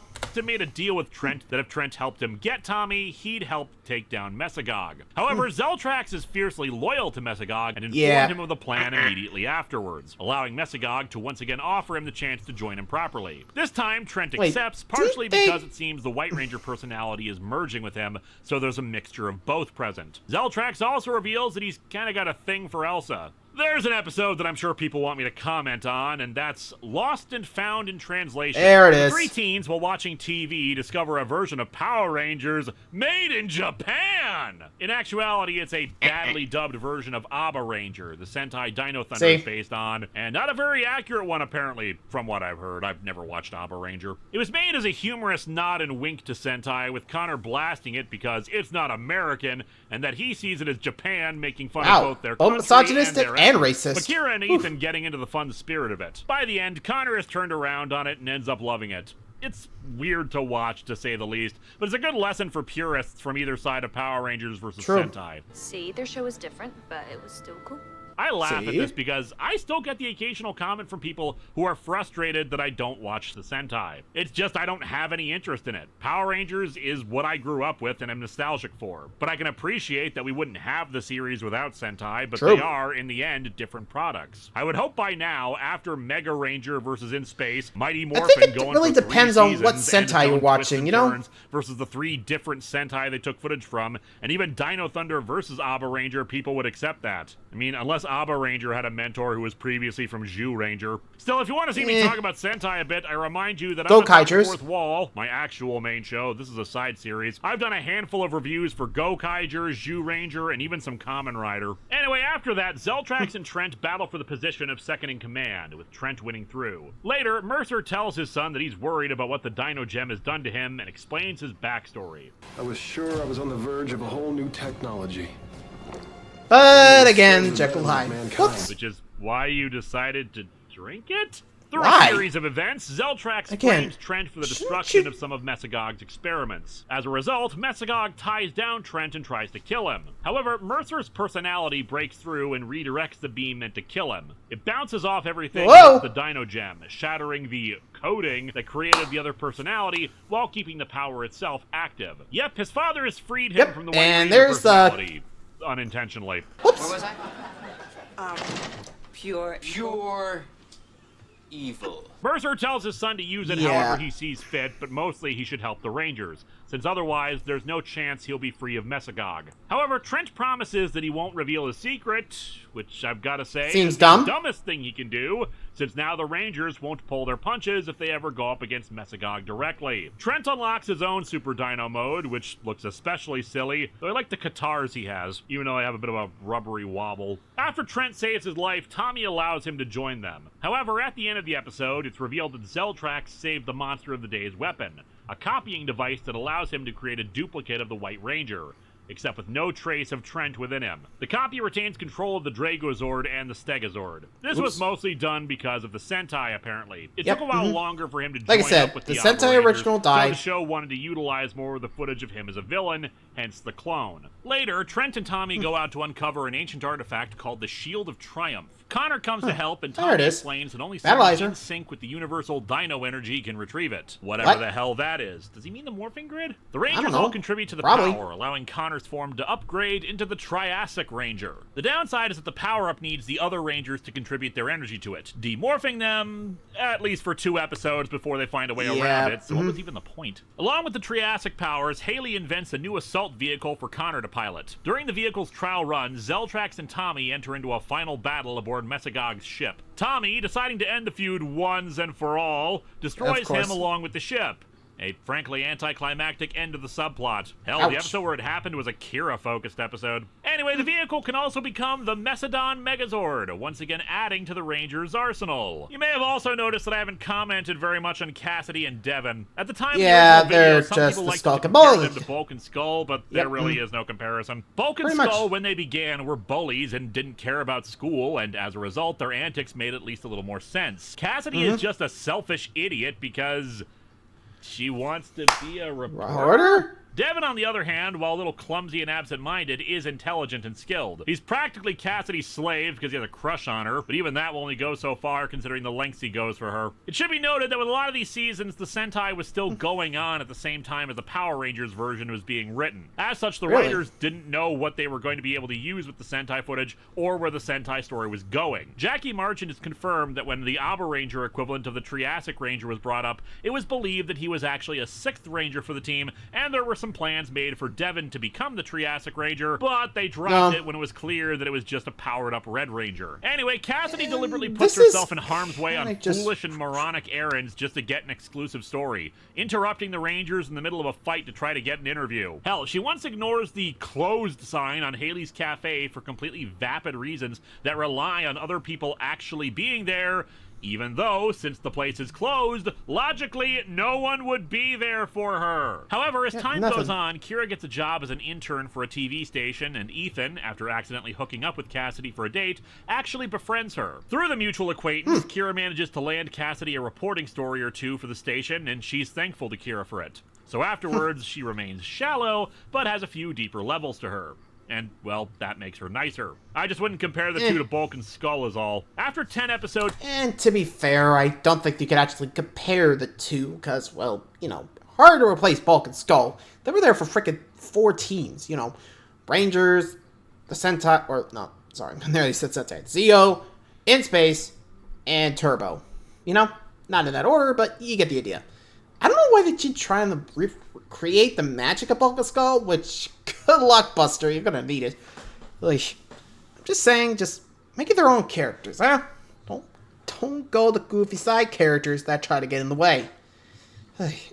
made a deal with Trent that if Trent helped him get Tommy, he'd help take down Messagot. However, Zeltrax is fiercely loyal to Messagot and informed him of the plan immediately afterwards, allowing Messagot to once again offer him the chance to join him properly. This time, Trent accepts, partially because it seems the White Ranger personality is merging with him, so there's a mixture of both present. Zeltrax also reveals that he's kinda got a thing for Elsa. There's an episode that I'm sure people want me to comment on, and that's Lost and Found in Translation. There it is. Three teens, while watching TV, discover a version of Power Rangers made in Japan! In actuality, it's a badly dubbed version of Abba Ranger, the Sentai Dino Thunder is based on, and not a very accurate one, apparently, from what I've heard. I've never watched Abba Ranger. It was made as a humorous nod and wink to Sentai, with Connor blasting it because it's not American, and that he sees it as Japan, making fun of both their country misogynistic and racist. But Kira and Ethan getting into the fun spirit of it. By the end, Connor is turned around on it and ends up loving it. It's weird to watch, to say the least, but it's a good lesson for purists from either side of Power Rangers versus Sentai. See, their show was different, but it was still cool. I laugh at this because I still get the occasional comment from people who are frustrated that I don't watch the Sentai. It's just I don't have any interest in it. Power Rangers is what I grew up with and am nostalgic for. But I can appreciate that we wouldn't have the series without Sentai, but they are, in the end, different products. I would hope by now, after Mega Ranger versus In Space, Mighty Morphin going really for depends 3 on what seasons, Sentai you're and watching, you know? versus the 3 different Sentai they took footage from, and even Dino Thunder versus Abba Ranger, people would accept that. I mean, unless Abba Ranger had a mentor who was previously from Zhu Ranger. Still, if you want to see me talk about Sentai a bit, I remind you that I'm the Fourth Wall, my actual main show. This is a side series. I've done a handful of reviews for Go-Kaiger, Zhu Ranger, and even some Kamen Rider. Anyway, after that, Zeltrax and Trent battle for the position of second in command, with Trent winning through. Later, Mercer tells his son that he's worried about what the Dino Gem has done to him and explains his backstory. I was sure I was on the verge of a whole new technology. But again, Jekyll Hyde. Whoops. Which is why you decided to drink it? Through Why? a series of events, Zeltrax blames Trent for the destruction of some of Messagog's experiments. As a result, Messagog ties down Trent and tries to kill him. However, Mercer's personality breaks through and redirects the beam meant to kill him. It bounces off everything with the Dino Gem, shattering the coding that created the other personality while keeping the power itself active. Yep, his father has freed him from the White Ranger personality. Unintentionally. Whoops. What was I? Pure evil. Mercer tells his son to use it however he sees fit, but mostly he should help the Rangers, since otherwise there's no chance he'll be free of Messagog. However, Trent promises that he won't reveal his secret, which I've gotta say is the dumbest thing he can do, since now the Rangers won't pull their punches if they ever go up against Messagog directly. Trent unlocks his own Super Dino mode, which looks especially silly, though I like the guitars he has, even though they have a bit of a rubbery wobble. After Trent saves his life, Tommy allows him to join them. However, at the end of the episode, it's revealed that Zeltrax saved the Monster of the Day's weapon, a copying device that allows him to create a duplicate of the White Ranger, except with no trace of Trent within him. The copy retains control of the Dragozord and the Stegozord. This was mostly done because of the Sentai, apparently. It took a while longer for him to join up with the Sentai original died. So the show wanted to utilize more of the footage of him as a villain, hence the clone. Later, Trent and Tommy go out to uncover an ancient artifact called the Shield of Triumph. Connor comes to help, and Tommy explains that only someone in sync with the universal dino energy can retrieve it. Whatever the hell that is. Does he mean the morphing grid? The Rangers all contribute to the power, allowing Connor's form to upgrade into the Triassic Ranger. The downside is that the power-up needs the other Rangers to contribute their energy to it, demorphing them, at least for 2 episodes before they find a way around it, so what was even the point? Along with the Triassic powers, Haley invents a new assault vehicle for Connor to pilot. During the vehicle's trial run, Zeltrax and Tommy enter into a final battle aboard Mesagog's ship. Tommy, deciding to end the feud once and for all, destroys him along with the ship. A frankly anticlimactic end of the subplot. Hell, the episode where it happened was a Kira-focused episode. Anyway, the vehicle can also become the Mesodon Megazord, once again adding to the Rangers' arsenal. You may have also noticed that I haven't commented very much on Cassidy and Devin. At the time of the original video, some people like to compare them to Bulk and Skull, but there really is no comparison. Bulk and Skull, when they began, were bullies and didn't care about school, and as a result, their antics made at least a little more sense. Cassidy is just a selfish idiot because she wants to be a reporter? Devin, on the other hand, while a little clumsy and absent-minded, is intelligent and skilled. He's practically Cassidy's slave because he has a crush on her, but even that will only go so far considering the lengths he goes for her. It should be noted that with a lot of these seasons, the Sentai was still going on at the same time as the Power Rangers version was being written. As such, the writers didn't know what they were going to be able to use with the Sentai footage or where the Sentai story was going. Jackie Marchand has confirmed that when the Aba Ranger equivalent of the Triassic Ranger was brought up, it was believed that he was actually a 6th Ranger for the team, and there were some plans made for Devin to become the Triassic Ranger, but they dropped it when it was clear that it was just a powered-up Red Ranger. Anyway, Cassidy deliberately puts herself in harm's way on foolish and moronic errands just to get an exclusive story, interrupting the Rangers in the middle of a fight to try to get an interview. Hell, she once ignores the closed sign on Haley's Cafe for completely vapid reasons that rely on other people actually being there, even though, since the place is closed, logically, no one would be there for her. However, as time goes on, Kira gets a job as an intern for a TV station, and Ethan, after accidentally hooking up with Cassidy for a date, actually befriends her. Through the mutual acquaintance, Kira manages to land Cassidy a reporting story or 2 for the station, and she's thankful to Kira for it. So afterwards, she remains shallow, but has a few deeper levels to her. And, well, that makes her nicer. I just wouldn't compare the 2 to Bulk and Skull is all. After 10 episodes... And to be fair, I don't think you could actually compare the 2, because, well, you know, hard to replace Bulk and Skull. They were there for frickin' 4 teams, you know. Rangers, the Sentai, or, no, sorry, I nearly said Sentai. Zeo, In Space, and Turbo. You know, not in that order, but you get the idea. I don't know why they keep trying to recreate the magic of Bulk and Skull, which, good luck, Buster, you're gonna need it. Like, I'm just saying, just make it their own characters, huh? Don't go the goofy side characters that try to get in the way.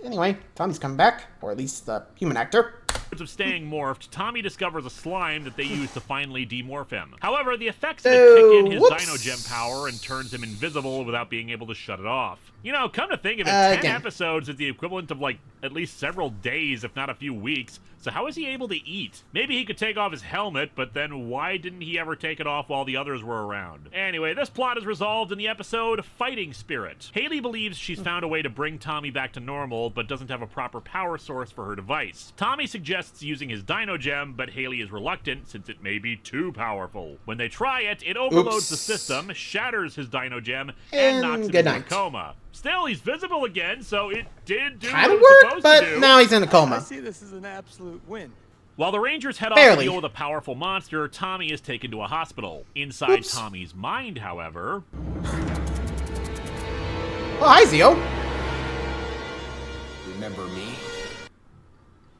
Anyway, Tommy's coming back, or at least the human actor. Of staying morphed, Tommy discovers a slime that they use to finally demorph him. However, the effects of it kick in his Dino Gem power and turns him invisible without being able to shut it off. You know, come to think of it, 10 episodes is the equivalent of, like, at least several days, if not a few weeks. So how is he able to eat? Maybe he could take off his helmet, but then why didn't he ever take it off while the others were around? Anyway, this plot is resolved in the episode Fighting Spirit. Haley believes she's found a way to bring Tommy back to normal, but doesn't have a proper power source for her device. Tommy suggests using his Dino Gem, but Haley is reluctant since it may be too powerful. When they try it, it overloads the system, shatters his Dino Gem, and knocks him into a coma. Still, he's visible again, so it did do what it was supposed to do. But now he's in a coma. I see this as an absolute win. While the Rangers head off to deal with a powerful monster, Tommy is taken to a hospital. Inside Tommy's mind, however... Oh, hi, Zeo. Remember me?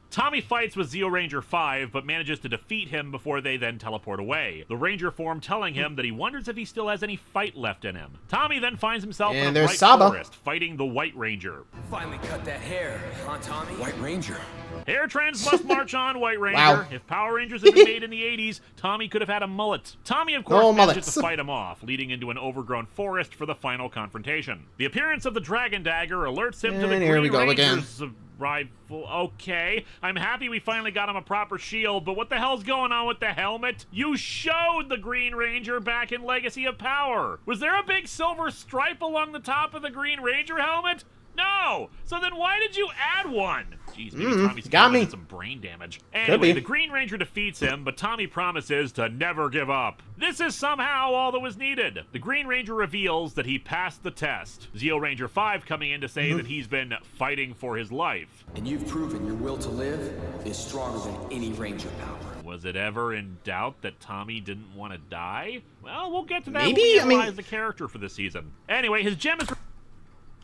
Tommy fights with Zeo Ranger 5, but manages to defeat him before they then teleport away. The Ranger form telling him that he wonders if he still has any fight left in him. Tommy then finds himself in a bright forest, fighting the White Ranger. Finally cut that hair, huh, Tommy? White Ranger. Hair trends must march on, White Ranger. If Power Rangers had been made in the 80s, Tommy could have had a mullet. Tommy, of course, manages to fight him off, leading into an overgrown forest for the final confrontation. The appearance of the Dragon Dagger alerts him to the Green Ranger's rifle. Okay, I'm happy we finally got him a proper shield, but what the hell's going on with the helmet? You showed the Green Ranger back in Legacy of Power. Was there a big silver stripe along the top of the Green Ranger helmet? No! So then why did you add one? Jeez, maybe Tommy's got me. some brain damage. Anyway, the Green Ranger defeats him, but Tommy promises to never give up. This is somehow all that was needed. The Green Ranger reveals that he passed the test. Zeo Ranger 5 coming in to say that he's been fighting for his life. And you've proven your will to live is stronger than any Ranger power. Was it ever in doubt that Tommy didn't want to die? Well, we'll get to that Maybe? when we I analyze mean- the character for this season. Anyway, his gem is...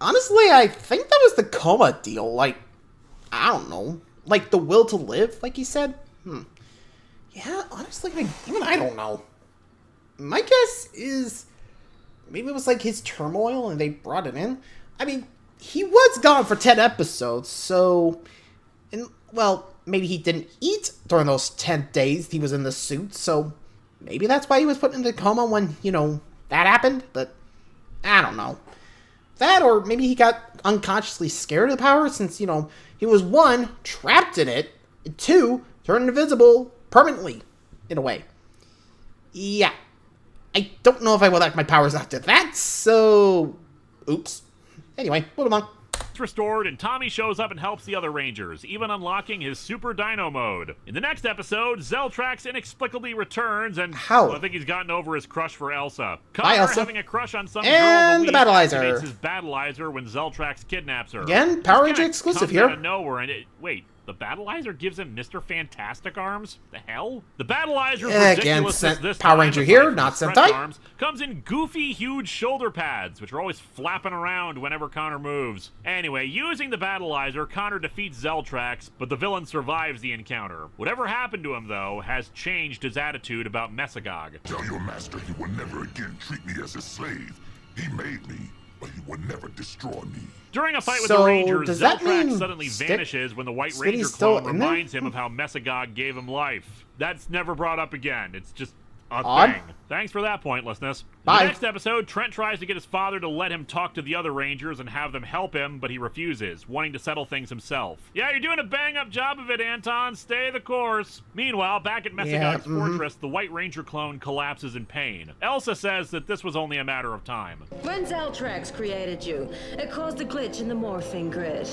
Honestly, I think that was the coma deal. Like, I don't know. Like, the will to live, like he said? Yeah, honestly, even I don't know. My guess is maybe it was like his turmoil and they brought it in. I mean, he was gone for 10 episodes, so... well, maybe he didn't eat during those 10 days he was in the suit, so maybe that's why he was put into coma when, you know, that happened, but I don't know. That, or maybe he got unconsciously scared of the power since, you know, he was, 1, trapped in it, and 2, turned invisible permanently, in a way. Yeah. I don't know if I would like my powers after that, so... oops. Anyway, moving on. Restored, and Tommy shows up and helps the other Rangers, even unlocking his Super Dino mode. In the next episode, Zeltrax inexplicably returns and How? I think he's gotten over his crush for Elsa. Bye, Connor, Elsa. having a crush on some And girl the in the Battleizer. activates his Battleizer when Zeltrax kidnaps her. Again, Power This Ranger kinda exclusive comes here. Out of nowhere, and wait, the Battleizer gives him Mr. Fantastic arms? The hell? The Battleizer's Again, ridiculousness this Power time, Ranger aside here, from not his stretch Sentai. arms, comes in goofy, huge shoulder pads, which are always flapping around whenever Connor moves. Anyway, using the Battleizer, Connor defeats Zeltrax, but the villain survives the encounter. Whatever happened to him, though, has changed his attitude about Mesagog. Tell your master he will never again treat me as a slave. He made me, but he will never destroy me. During a fight with So, the Rangers, does that Zeltrax mean suddenly Stick- vanishes when the White Smitty's Ranger still clone in there? reminds him of how Mesagog gave him life. That's never brought up again. It's just a Odd. thing. Thanks for that pointlessness. Bye. In the next episode, Trent tries to get his father to let him talk to the other Rangers and have them help him, but he refuses, wanting to settle things himself. Yeah, you're doing a bang-up job of it, Anton. Stay the course. Meanwhile, back at Mesagog's fortress, the White Ranger clone collapses in pain. Elsa says that this was only a matter of time. When Zeltrax created you, it caused a glitch in the morphing grid.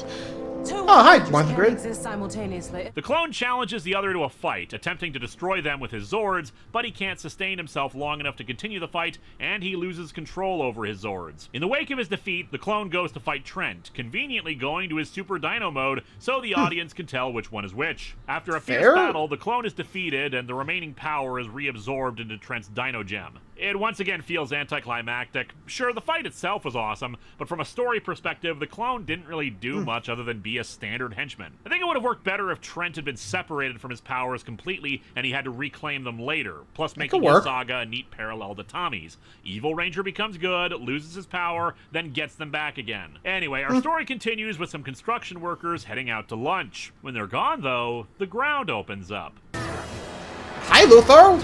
Hi, Morphin Grid. Exist simultaneously. The clone challenges the other to a fight, attempting to destroy them with his Zords, but he can't sustain himself long enough to continue the fight, and he loses control over his Zords. In the wake of his defeat, the clone goes to fight Trent, conveniently going to his Super Dino mode so the audience can tell which one is which. After a fierce Fair. battle, the clone is defeated, and the remaining power is reabsorbed into Trent's Dino Gem. It once again feels anticlimactic. Sure, the fight itself was awesome, but from a story perspective, the clone didn't really do much other than be a standard henchman. I think it would have worked better if Trent had been separated from his powers completely and he had to reclaim them later, plus making his work. saga a neat parallel to Tommy's. Evil Ranger becomes good, loses his power, then gets them back again. Anyway, our story continues with some construction workers heading out to lunch. When they're gone, though, the ground opens up. Hi, Luthor.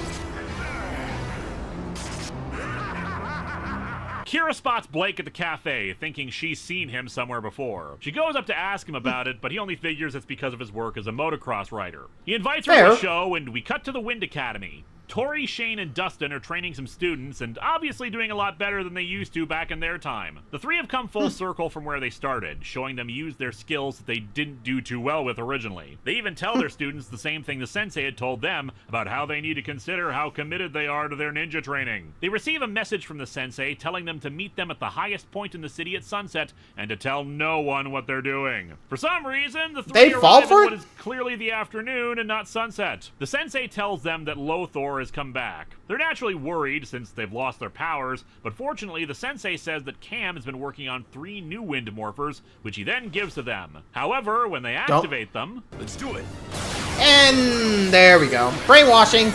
Kira spots Blake at the cafe, thinking she's seen him somewhere before. She goes up to ask him about it, but he only figures it's because of his work as a motocross rider. He invites her to Fair. the show, and we cut to the Wind Academy. Tori, Shane, and Dustin are training some students, and obviously doing a lot better than they used to back in their time. The three have come full circle from where they started, showing them use their skills that they didn't do too well with originally. They even tell their students the same thing the sensei had told them about how they need to consider how committed they are to their ninja training. They receive a message from the sensei telling them to meet them at the highest point in the city at sunset and to tell no one what they're doing. For some reason, the three They fall arrive for in what it? is clearly the afternoon and not sunset. The sensei tells them that Lothor has come back. They're naturally worried since they've lost their powers, but fortunately the sensei says that Cam has been working on 3 new wind morphers, which he then gives to them. However, when they activate them... Let's do it. And there we go. Brainwashing.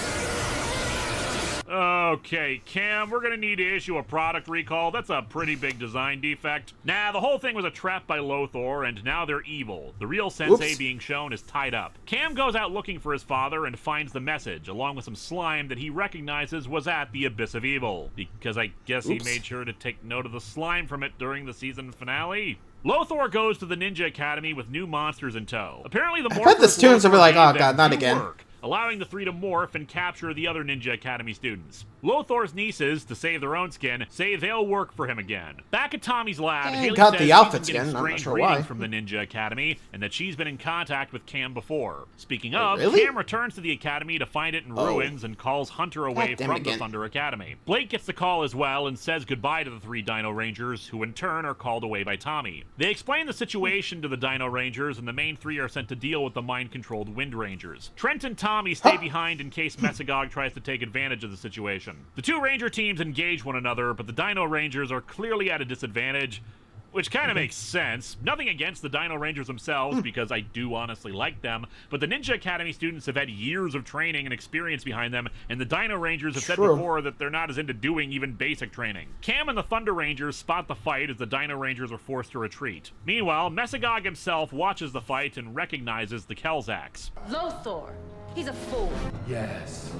Okay, Cam, we're gonna need to issue a product recall. That's a pretty big design defect. Nah, the whole thing was a trap by Lothor, and now they're evil. The real sensei Oops. being shown is tied up. Cam goes out looking for his father and finds the message, along with some slime that he recognizes was at the Abyss of Evil. Because I guess he Oops. made sure to take note of the slime from it during the season finale. Lothor goes to the Ninja Academy with new monsters in tow. Apparently the I bet morphers the students will be Lothor like, gave "Oh, them God, not do again." work. allowing the three to morph and capture the other Ninja Academy students. Lothor's nieces, to save their own skin, say they'll work for him again. Back at Tommy's lab, Haley got says the she's outfits been getting again, I'm not strange sure readings why. from the Ninja Academy, and that she's been in contact with Cam before. Speaking of, really? Cam returns to the Academy to find it in ruins and calls Hunter away God damn it from the again. Thunder Academy. Blake gets the call as well and says goodbye to the three Dino Rangers, who in turn are called away by Tommy. They explain the situation to the Dino Rangers, and the main three are sent to deal with the mind-controlled Wind Rangers. Trent and Tommy stay behind in case Mesagog tries to take advantage of the situation. The two Ranger teams engage one another, but the Dino Rangers are clearly at a disadvantage, which kind of makes sense. Nothing against the Dino Rangers themselves, because I do honestly like them, but the Ninja Academy students have had years of training and experience behind them, and the Dino Rangers have said before that they're not as into doing even basic training. Cam and the Thunder Rangers spot the fight as the Dino Rangers are forced to retreat. Meanwhile, Mesagog himself watches the fight and recognizes the Kelzacs. Lothor, he's a fool. Yes.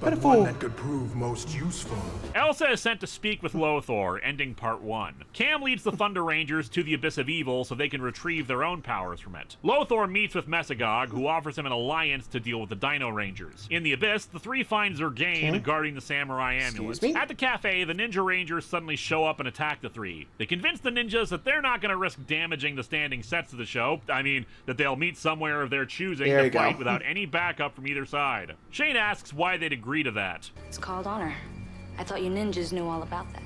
But one that could prove most useful. Elsa is sent to speak with Lothor, ending part 1. Cam leads the Thunder Rangers to the Abyss of Evil so they can retrieve their own powers from it. Lothor meets with Mesagog, who offers him an alliance to deal with the Dino Rangers. In the Abyss, the three find Zergain guarding the Samurai Amulet. At the cafe, the Ninja Rangers suddenly show up and attack the three. They convince the ninjas that they're not going to risk damaging the standing sets of the show. I mean, that they'll meet somewhere of their choosing to fight without any backup from either side. Shane asks why they'd agree to that. It's called honor. I thought you ninjas knew all about that.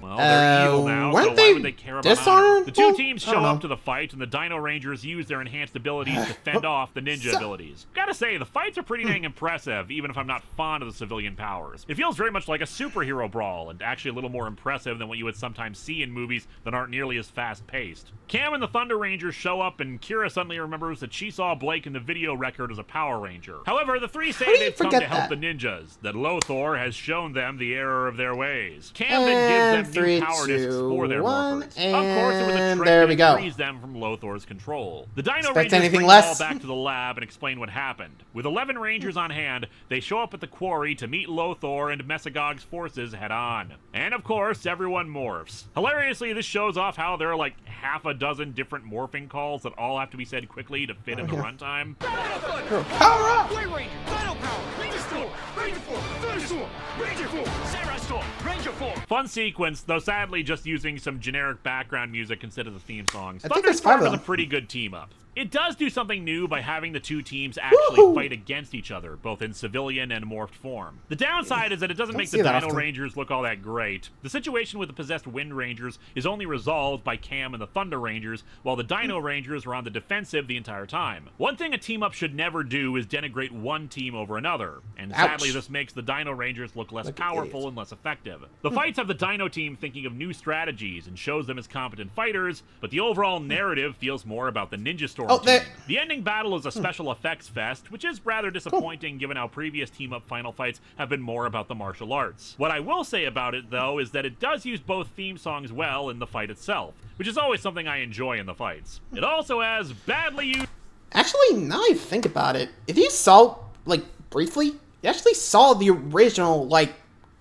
Well, they're evil now, so why would they care about honor? The two teams show up to the fight, and the Dino Rangers use their enhanced abilities to fend off the ninja abilities. Gotta say, the fights are pretty dang impressive, even if I'm not fond of the civilian powers. It feels very much like a superhero brawl, and actually a little more impressive than what you would sometimes see in movies that aren't nearly as fast-paced. Cam and the Thunder Rangers show up, and Kira suddenly remembers that she saw Blake in the video record as a Power Ranger. However, the three say they've come to help the ninjas, that Lothor has shown them the error of their ways. Cam then gives them new power discs for their morphers. Of course, it was a trick that frees them from Lothor's control. The Dino Rangers bring them all back to the lab and explain what happened. With 11 Rangers on hand, they show up at the quarry to meet Lothor and Mesagog's forces head-on. And of course, everyone morphs. Hilariously, this shows off how there are like half a dozen different morphing calls that all have to be said quickly to fit in the runtime. Power up! Blade Ranger! Dino Power! Ranger Storm! Ranger Form! Thunder Storm! Ranger Form! Samurai Storm! Ranger Form! Fun sequence, though sadly just using some generic background music instead of the theme songs. I think there's 5 of them. Thunderstorm is a pretty good team-up. It does do something new by having the two teams actually fight against each other, both in civilian and morphed form. The downside is that it doesn't make the Dino Rangers look all that great. The situation with the possessed Wind Rangers is only resolved by Cam and the Thunder Rangers, while the Dino Rangers are on the defensive the entire time. One thing a team-up should never do is denigrate one team over another, and sadly this makes the Dino Rangers look less powerful and less effective. The fights have the Dino team thinking of new strategies and shows them as competent fighters, but the overall narrative feels more about the Ninja Storm team. The ending battle is a special effects fest, which is rather disappointing given how previous team-up final fights have been more about the martial arts. What I will say about it, though, is that it does use both theme songs well in the fight itself, which is always something I enjoy in the fights. It also has badly used... Actually, now I think about it, if you saw, like, briefly, you actually saw the original, like,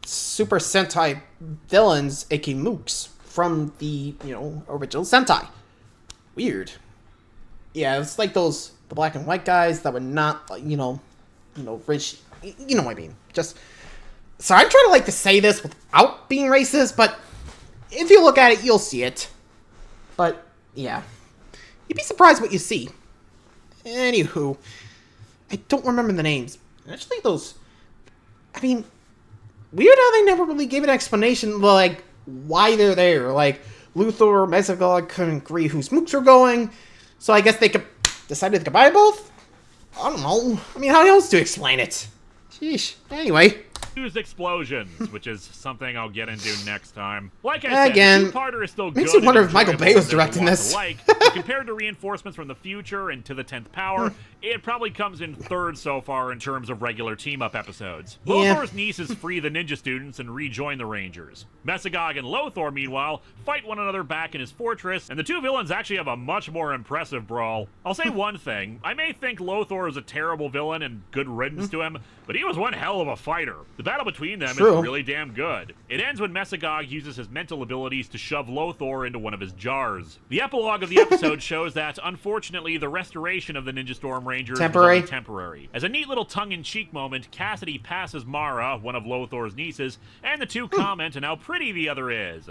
Super Sentai villains, aka Mooks, from the, original Sentai. Weird. Yeah, it's like the black and white guys that were not, rich, you know what I mean. Just, so I'm trying to say this without being racist, but if you look at it, you'll see it. But, yeah. You'd be surprised what you see. Anywho, I don't remember the names. Actually, weird how they never really gave an explanation, like, why they're there. Like, Luthor, Mesagog couldn't agree whose mooks are going, so I guess they decided to combine both? I don't know. I mean, how else to explain it? Sheesh. Anyway. Used explosions, which is something I'll get into next time. Like I said, the two-parter is still good. Makes me wonder if Michael Bay was directing this. But compared to reinforcements from the future and to the 10th Power, it probably comes in third so far in terms of regular team-up episodes. Lothor's nieces free the ninja students and rejoin the Rangers. Mesagog and Lothor, meanwhile, fight one another back in his fortress, and the two villains actually have a much more impressive brawl. I'll say one thing. I may think Lothor is a terrible villain and good riddance to him, but he was one hell of a fighter. The battle between them is really damn good. It ends when Mesagog uses his mental abilities to shove Lothor into one of his jars. The epilogue of the episode episode shows that, unfortunately, the restoration of the Ninja Storm Rangers Temporary. was only temporary. As a neat little tongue-in-cheek moment, Cassidy passes Mara, one of Lothor's nieces, and the two comment on how pretty the other is.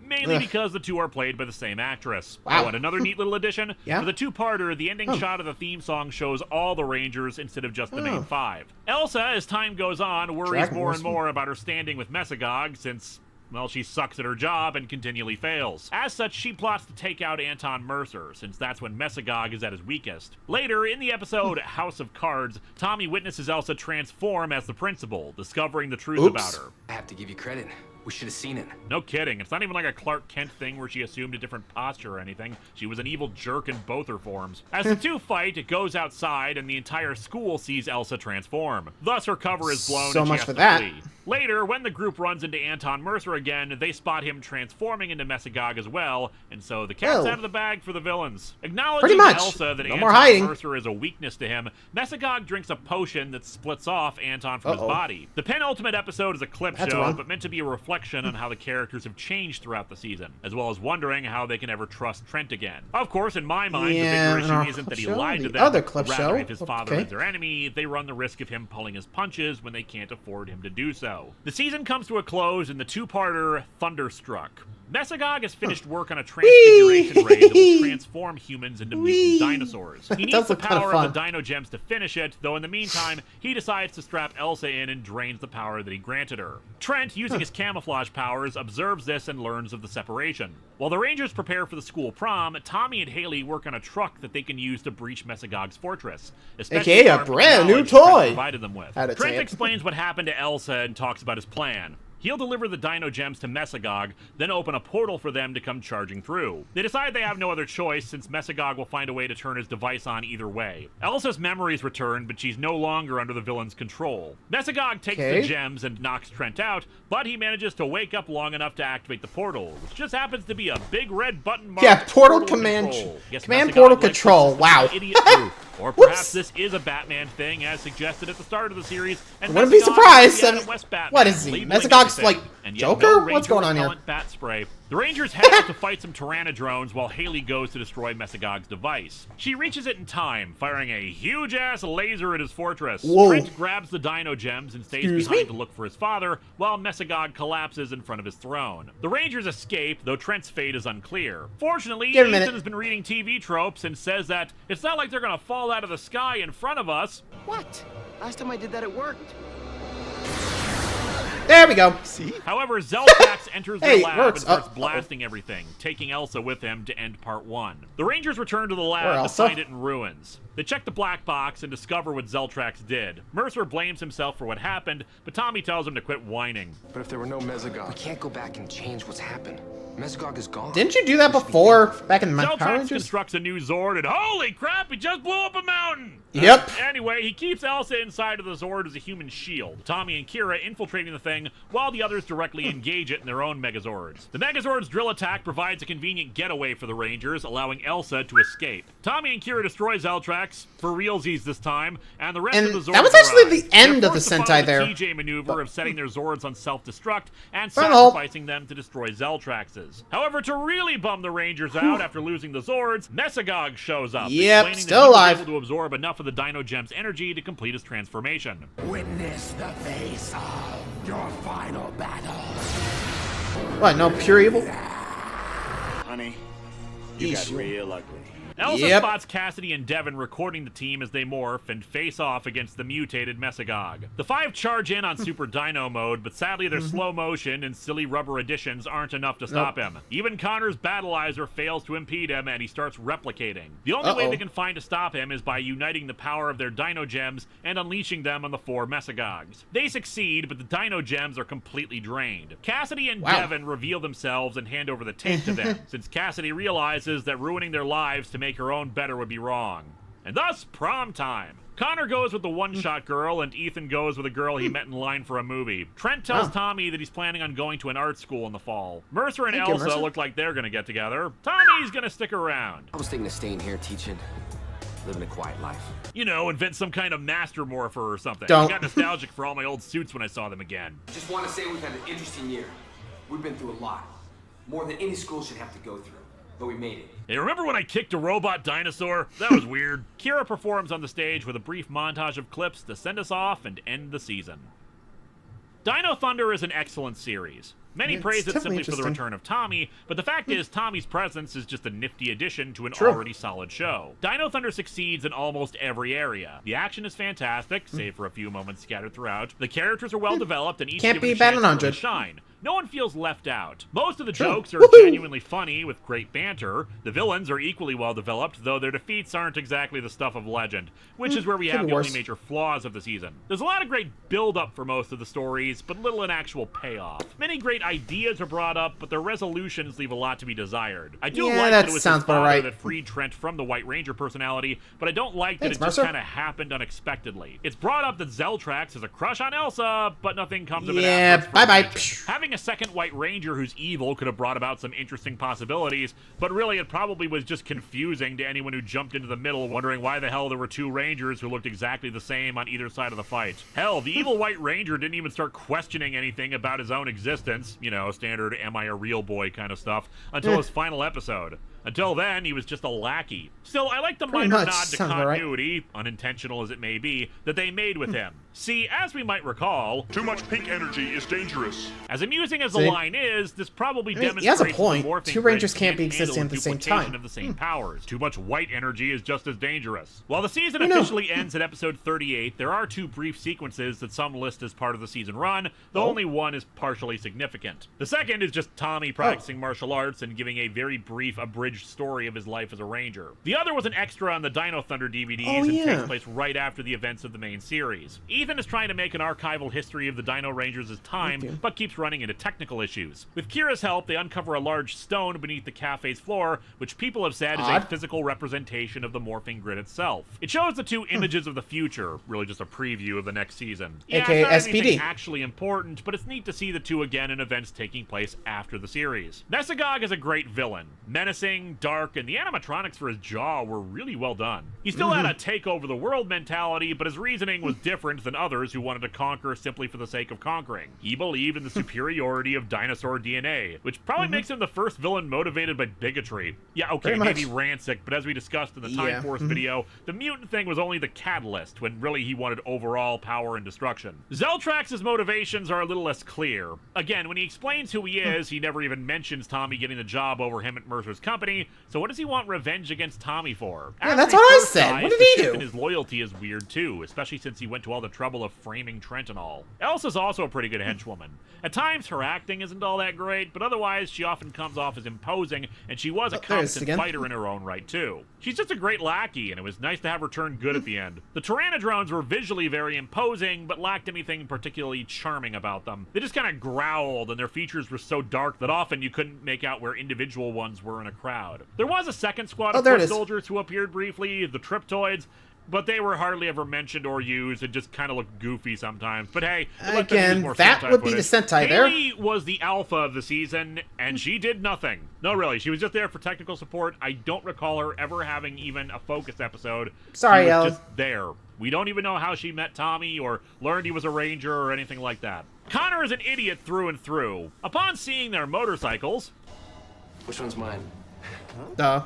Mainly because the two are played by the same actress. Wow. Oh, and another neat little addition, Yeah? for the two-parter, the ending shot of the theme song shows all the Rangers instead of just the main five. Elsa, as time goes on, worries Dragon more and Horseman. more about her standing with Mesogog, since, well, she sucks at her job and continually fails. As such, she plots to take out Anton Mercer, since that's when Mesogog is at his weakest. Later, in the episode House of Cards, Tommy witnesses Elsa transform as the principal, discovering the truth about her. I have to give you credit. We should have seen it. No kidding. It's not even like a Clark Kent thing where she assumed a different posture or anything. She was an evil jerk in both her forms. As the two fight, it goes outside, and the entire school sees Elsa transform. Thus, her cover is blown So and she much has for to that. flee. Later, when the group runs into Anton Mercer again, they spot him transforming into Mesogog as well, and so the cat's Oh. out of the bag for the villains. Pretty Acknowledging much. to Elsa that No Anton more hiding. Mercer is a weakness to him, Mesogog drinks a potion that splits off Anton from his body. The penultimate episode is a clip That's show, wrong. but meant to be a reflection on how the characters have changed throughout the season, as well as wondering how they can ever trust Trent again. Of course, in my mind, Yeah, the bigger our issue isn't that he clip show, lied to the them, other clip rather show. if his father Okay. is their enemy, they run the risk of him pulling his punches when they can't afford him to do so. The season comes to a close in the two-parter Thunderstruck. Mesogog has finished work on a transfiguration ray that will transform humans into mutant dinosaurs. He needs does the look kinda power fun. of the Dino Gems to finish it, though in the meantime, he decides to strap Elsa in and drains the power that he granted her. Trent, using his camouflage powers, observes this and learns of the separation. While the Rangers prepare for the school prom, Tommy and Haley work on a truck that they can use to breach Mesogog's fortress, especially AKA a armed with brand new knowledge Trent toy. provided them with. How'd it say Trent it? explains what happened to Elsa and talks about his plan. He'll deliver the Dino Gems to Mesogog, then open a portal for them to come charging through. They decide they have no other choice, since Mesogog will find a way to turn his device on either way. Elsa's memories return, but she's no longer under the villain's control. Mesogog takes Okay. the gems and knocks Trent out, but he manages to wake up long enough to activate the portal, which just happens to be a big red button marked Yeah, portal command- control. Guess command Mesogog portal likes control. this Wow. idiot move. Or perhaps Whoops. this is a Batman thing, as suggested at the start of the series. And Wouldn't be Mesogog surprised. is the I Adam mean, West Batman, what is he? labeling Mesogog's everything. like And yet Joker? no What's Ranger going on here? repellent bat spray. The Rangers head out to fight some Tyrannodrones while Haley goes to destroy Mesogog's device. She reaches it in time, firing a huge-ass laser at his fortress. Whoa. Trent grabs the Dino Gems and stays Excuse behind me? to look for his father, while Mesogog collapses in front of his throne. The Rangers escape, though Trent's fate is unclear. Fortunately, Give it a Ethan minute. has been reading TV tropes and says that it's not like they're gonna fall out of the sky in front of us. What? Last time I did that, it worked. There we go. See? However, Zeltrax enters Hey, the lab it works. and starts Uh-oh. blasting everything, taking Elsa with him to end part 1. The Rangers return to the Poor lab to Elsa. find it in ruins. They check the black box and discover what Zeltrax did. Mercer blames himself for what happened, but Tommy tells him to quit whining. But if there were no Mesogog, We can't go back and change what's happened. Mesogog is gone. Didn't you do that before? Back in my Power Zeltrax Rangers? constructs a new Zord, and holy crap, he just blew up a mountain! Yep. Anyway, he keeps Elsa inside of the Zord as a human shield. Tommy and Kira infiltrating the thing, while the others directly engage it in their own Megazords. The Megazord's drill attack provides a convenient getaway for the Rangers, allowing Elsa to escape. Tommy and Kira destroy Zeltrax, for realsies this time, and the rest And of the Zords that was actually arrive. the end They're of the forced to follow Sentai there. TJ maneuver of setting their Zords on self-destruct and Final. sacrificing them to destroy Zeltraxes. However, to really bum the Rangers out after losing the Zords, Mesogog shows up, Yep, explaining still that he was alive. able to absorb enough of the Dino Gem's energy to complete his transformation. Witness the face of your final battle. What, no pure evil? Honey, you got real ugly. Elsa Yep. spots Cassidy and Devin recording the team as they morph and face off against the mutated Mesogog. The five charge in on Super Dino mode, but sadly their slow motion and silly rubber additions aren't enough to stop him. Even Connor's Battleizer fails to impede him and he starts replicating. The only way they can find to stop him is by uniting the power of their Dino Gems and unleashing them on the four Mesogogs. They succeed, but the Dino Gems are completely drained. Cassidy and Devin reveal themselves and hand over the tape to them, since Cassidy realizes that ruining their lives to make her own better would be wrong. And thus, prom time. Connor goes with the one-shot girl, and Ethan goes with a girl he met in line for a movie. Trent tells Tommy that he's planning on going to an art school in the fall. Mercer and Thank you, Elsa Mercer. look like they're gonna get together. Tommy's gonna stick around. I was thinking of staying here teaching, living a quiet life. You know, invent some kind of master morpher or something. Don't. I got nostalgic for all my old suits when I saw them again. Just want to say we've had an interesting year. We've been through a lot. More than any school should have to go through. but we made it. Hey, remember when I kicked a robot dinosaur? That was weird. Kira performs on the stage with a brief montage of clips to send us off and end the season. Dino Thunder is an excellent series. Many praise it simply for the return of Tommy, but the fact is Tommy's presence is just a nifty addition to an already solid show. Dino Thunder succeeds in almost every area. The action is fantastic, save for a few moments scattered throughout. The characters are well developed and each Can't given be a bad chance on to really 100. shine. No one feels left out. Most of the True. jokes are Woohoo! genuinely funny with great banter. The villains are equally well developed, though their defeats aren't exactly the stuff of legend, which is where we have the only major flaws of the season. There's a lot of great build-up for most of the stories, but little in actual payoff. Many great ideas are brought up, but their resolutions leave a lot to be desired. I do like that it was his father that freed Trent from the White Ranger personality, but I don't like that it just kind of happened unexpectedly. It's brought up that Zeltrax has a crush on Elsa, but nothing comes of it afterwards. Bye-bye. Having a second White Ranger who's evil could have brought about some interesting possibilities, but really it probably was just confusing to anyone who jumped into the middle wondering why the hell there were two Rangers who looked exactly the same on either side of the fight. Hell, the evil White Ranger didn't even start questioning anything about his own existence, you know, standard am I a real boy kind of stuff, until his final episode. Until then, he was just a lackey. Still, I like the minor nod to continuity, unintentional as it may be, that they made with him. See, as we might recall, too much pink energy is dangerous. As amusing as the line is, this probably demonstrates he has a point. The Two Rangers can't be existing at the same time. Of the same powers. Too much white energy is just as dangerous. While the season officially ends at episode 38, there are two brief sequences that some list as part of the season run, though only one is partially significant. The second is just Tommy practicing martial arts and giving a very brief abridged story of his life as a ranger. The other was an extra on the Dino Thunder DVDs and takes place right after the events of the main series. Ethan is trying to make an archival history of the Dino Rangers' time, but keeps running into technical issues. With Kira's help, they uncover a large stone beneath the cafe's floor, which people have said is a physical representation of the morphing grid itself. It shows the two images of the future, really just a preview of the next season. Yeah, AKA it's not SPD. anything actually important, but it's neat to see the two again in events taking place after the series. Mesogog is a great villain. Menacing, dark, and the animatronics for his jaw were really well done. He still had a take over the world mentality, but his reasoning was different than others who wanted to conquer simply for the sake of conquering. He believed in the superiority of dinosaur DNA, which probably makes him the first villain motivated by bigotry. Yeah, okay, maybe Rancic, but as we discussed in the Time Force video, the mutant thing was only the catalyst, when really he wanted overall power and destruction. Zeltrax's motivations are a little less clear. Again, when he explains who he is, he never even mentions Tommy getting the job over him at Mercer's company, so what does he want revenge against Tommy for? Yeah, that's what I said. What did he do? And his loyalty is weird too, especially since he went to all the trouble of framing Trent and all. Elsa's also a pretty good henchwoman. At times, her acting isn't all that great, but otherwise, she often comes off as imposing, and she was a competent fighter in her own right too. She's just a great lackey, and it was nice to have her turn good at the end. The Pteranodrones were visually very imposing, but lacked anything particularly charming about them. They just kind of growled, and their features were so dark that often you couldn't make out where individual ones were in a crowd. There was a second squad of foot soldiers who appeared briefly, the Triptoids, but they were hardly ever mentioned or used and just kind of looked goofy sometimes. But hey, again, that would be the Sentai there. Haley was the alpha of the season, and she did nothing. No, really, she was just there for technical support. I don't recall her ever having even a focus episode. Sorry, she was Elle. just there. We don't even know how she met Tommy or learned he was a ranger or anything like that. Connor is an idiot through and through. Upon seeing their motorcycles... Which one's mine? Duh.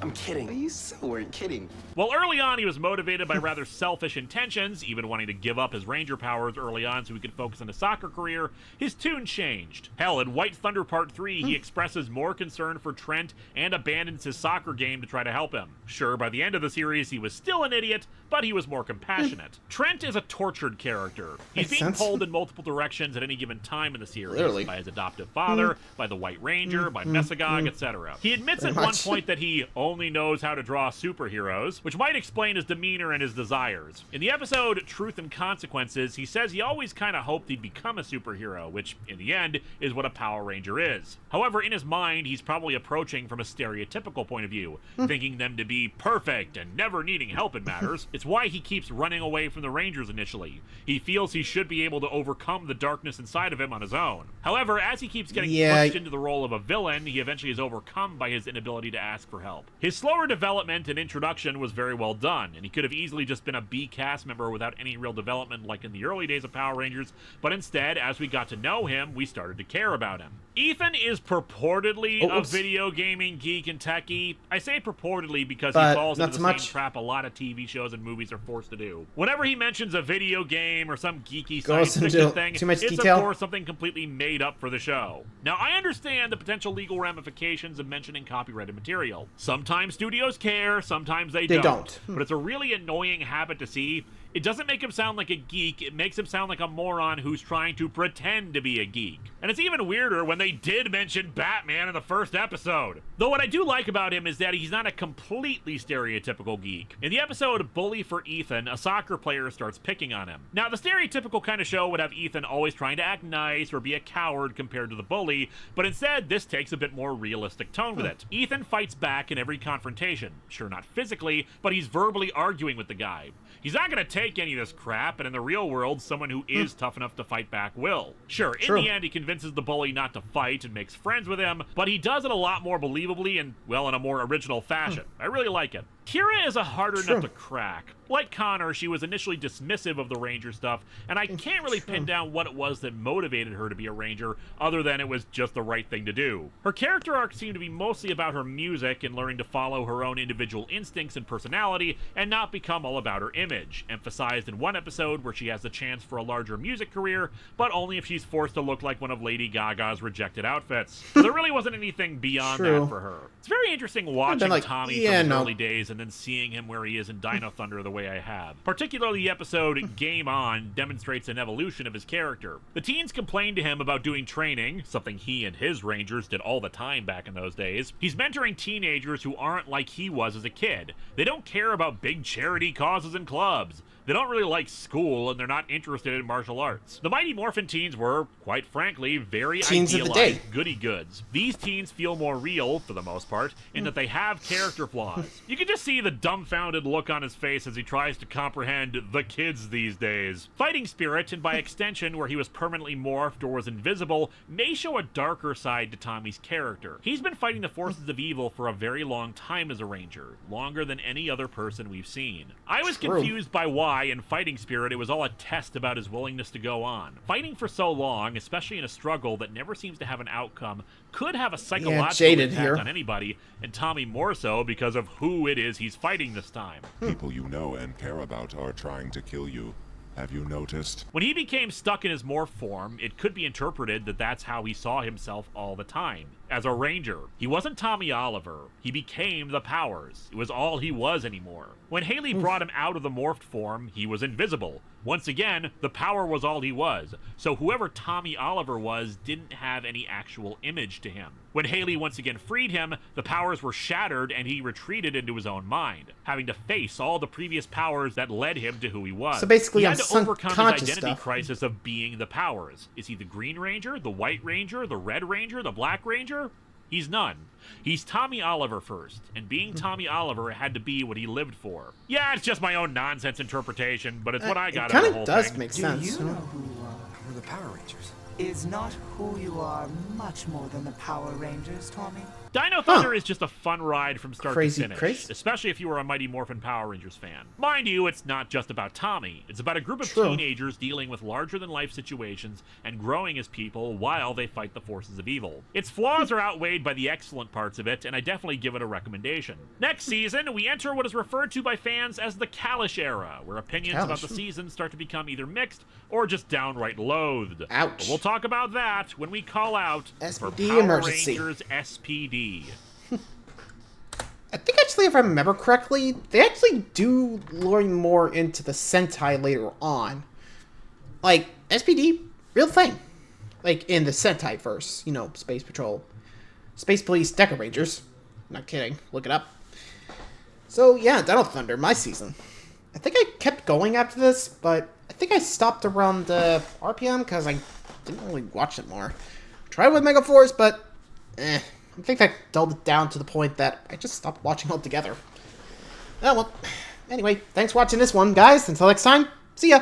I'm kidding. You so weren't kidding. While early on he was motivated by rather selfish intentions, even wanting to give up his ranger powers early on so he could focus on his soccer career, his tune changed. Hell, in White Thunder Part 3, he expresses more concern for Trent and abandons his soccer game to try to help him. Sure, by the end of the series, he was still an idiot, but he was more compassionate. Trent is a tortured character. He's being pulled in multiple directions at any given time in the series, by his adoptive father, by the White Ranger, by Mesogog, etc. He admits at one point that he only knows how to draw superheroes, which might explain his demeanor and his desires. In the episode Truth and Consequences, he says he always kind of hoped he'd become a superhero, which, in the end, is what a Power Ranger is. However, in his mind, he's probably approaching from a stereotypical point of view, thinking them to be perfect and never needing help in matters. It's why he keeps running away from the Rangers initially. He feels he should be able to overcome the darkness inside of him on his own. However, as he keeps getting pushed into the role of a villain, he eventually is overcome by his inability to ask for help. His slower development and introduction was very well done, and he could have easily just been a B cast member without any real development like in the early days of Power Rangers, but instead, as we got to know him, we started to care about him. Ethan is purportedly a video gaming geek and techie. I say purportedly because he falls into the same trap a lot of TV shows and movies are forced to do. Whenever he mentions a video game or some geeky science fiction thing, it's of course something completely made up for the show. Now, I understand the potential legal ramifications of mentioning copyrighted material. Sometimes studios care, sometimes they don't. But it's a really annoying habit to see. It doesn't make him sound like a geek, it makes him sound like a moron who's trying to pretend to be a geek. And it's even weirder when they did mention Batman in the first episode. Though what I do like about him is that he's not a completely stereotypical geek. In the episode Bully for Ethan, a soccer player starts picking on him. Now, the stereotypical kind of show would have Ethan always trying to act nice or be a coward compared to the bully, but instead this takes a bit more realistic tone with it. Ethan fights back in every confrontation. Sure, not physically, but he's verbally arguing with the guy. He's not going to take any of this crap, and in the real world, someone who is tough enough to fight back will. Sure, in the end, he convinces the bully not to fight and makes friends with him, but he does it a lot more believably and, well, in a more original fashion. I really like it. Kira is a harder nut to crack. Like Connor, she was initially dismissive of the Ranger stuff, and I can't really pin down what it was that motivated her to be a Ranger, other than it was just the right thing to do. Her character arc seemed to be mostly about her music and learning to follow her own individual instincts and personality, and not become all about her image, emphasized in one episode where she has the chance for a larger music career, but only if she's forced to look like one of Lady Gaga's rejected outfits. So there really wasn't anything beyond that for her. It's very interesting watching Tommy from his early days and then seeing him where he is in Dino Thunder the way I have. Particularly the episode Game On demonstrates an evolution of his character. The teens complained to him about doing training, something he and his Rangers did all the time back in those days. He's mentoring teenagers who aren't like he was as a kid. They don't care about big charity causes and clubs. They don't really like school, and they're not interested in martial arts. The Mighty Morphin teens were, quite frankly, very idealized goody-goods. These teens feel more real, for the most part, in that they have character flaws. You can just see the dumbfounded look on his face as he tries to comprehend the kids these days. Fighting Spirit, and by extension where he was permanently morphed or was invisible, may show a darker side to Tommy's character. He's been fighting the forces of evil for a very long time as a Ranger, longer than any other person we've seen. I was confused by why in Fighting Spirit it was all a test about his willingness to go on. Fighting for so long, especially in a struggle that never seems to have an outcome, could have a psychological impact on anybody, and Tommy more so because of who it is he's fighting this time. People you know and care about are trying to kill you. Have you noticed? When he became stuck in his morph form, it could be interpreted that that's how he saw himself all the time. As a Ranger. He wasn't Tommy Oliver. He became the Powers. It was all he was anymore. When Haley brought him out of the morphed form, he was invisible. Once again, the power was all he was. So whoever Tommy Oliver was didn't have any actual image to him. When Haley once again freed him, the powers were shattered and he retreated into his own mind, having to face all the previous powers that led him to who he was. So basically, he had to overcome his identity crisis of being the Powers. Is he the Green Ranger, the White Ranger, the Red Ranger, the Black Ranger? He's none. He's Tommy Oliver first, and being Tommy Oliver had to be what he lived for. Yeah, it's just my own nonsense interpretation, but it's what I got out of the whole thing. It kind of does make sense. Do you know who the Power Rangers? Is not who you are much more than the Power Rangers, Tommy? Dino Thunder is just a fun ride from start to finish, especially if you were a Mighty Morphin Power Rangers fan. Mind you, it's not just about Tommy. It's about a group of teenagers dealing with larger-than-life situations and growing as people while they fight the forces of evil. Its flaws are outweighed by the excellent parts of it, and I definitely give it a recommendation. Next season, we enter what is referred to by fans as the Kalish era, where opinions about the season start to become either mixed or just downright loathed. Ouch. But we'll talk about that when we call out for SPD Power emergency. Rangers SPD. I think actually, if I remember correctly, they actually do learn more into the Sentai later on. Like, SPD, real thing. Like, in the Sentai verse, you know, Space Patrol. Space Police Deca Rangers. Not kidding, look it up. So, yeah, Dino Thunder, my season. I think I kept going after this, but I think I stopped around RPM because I didn't really watch it more. Tried with Megaforce, but I think I dulled it down to the point that I just stopped watching altogether. Oh, well, anyway, thanks for watching this one, guys. Until next time, see ya!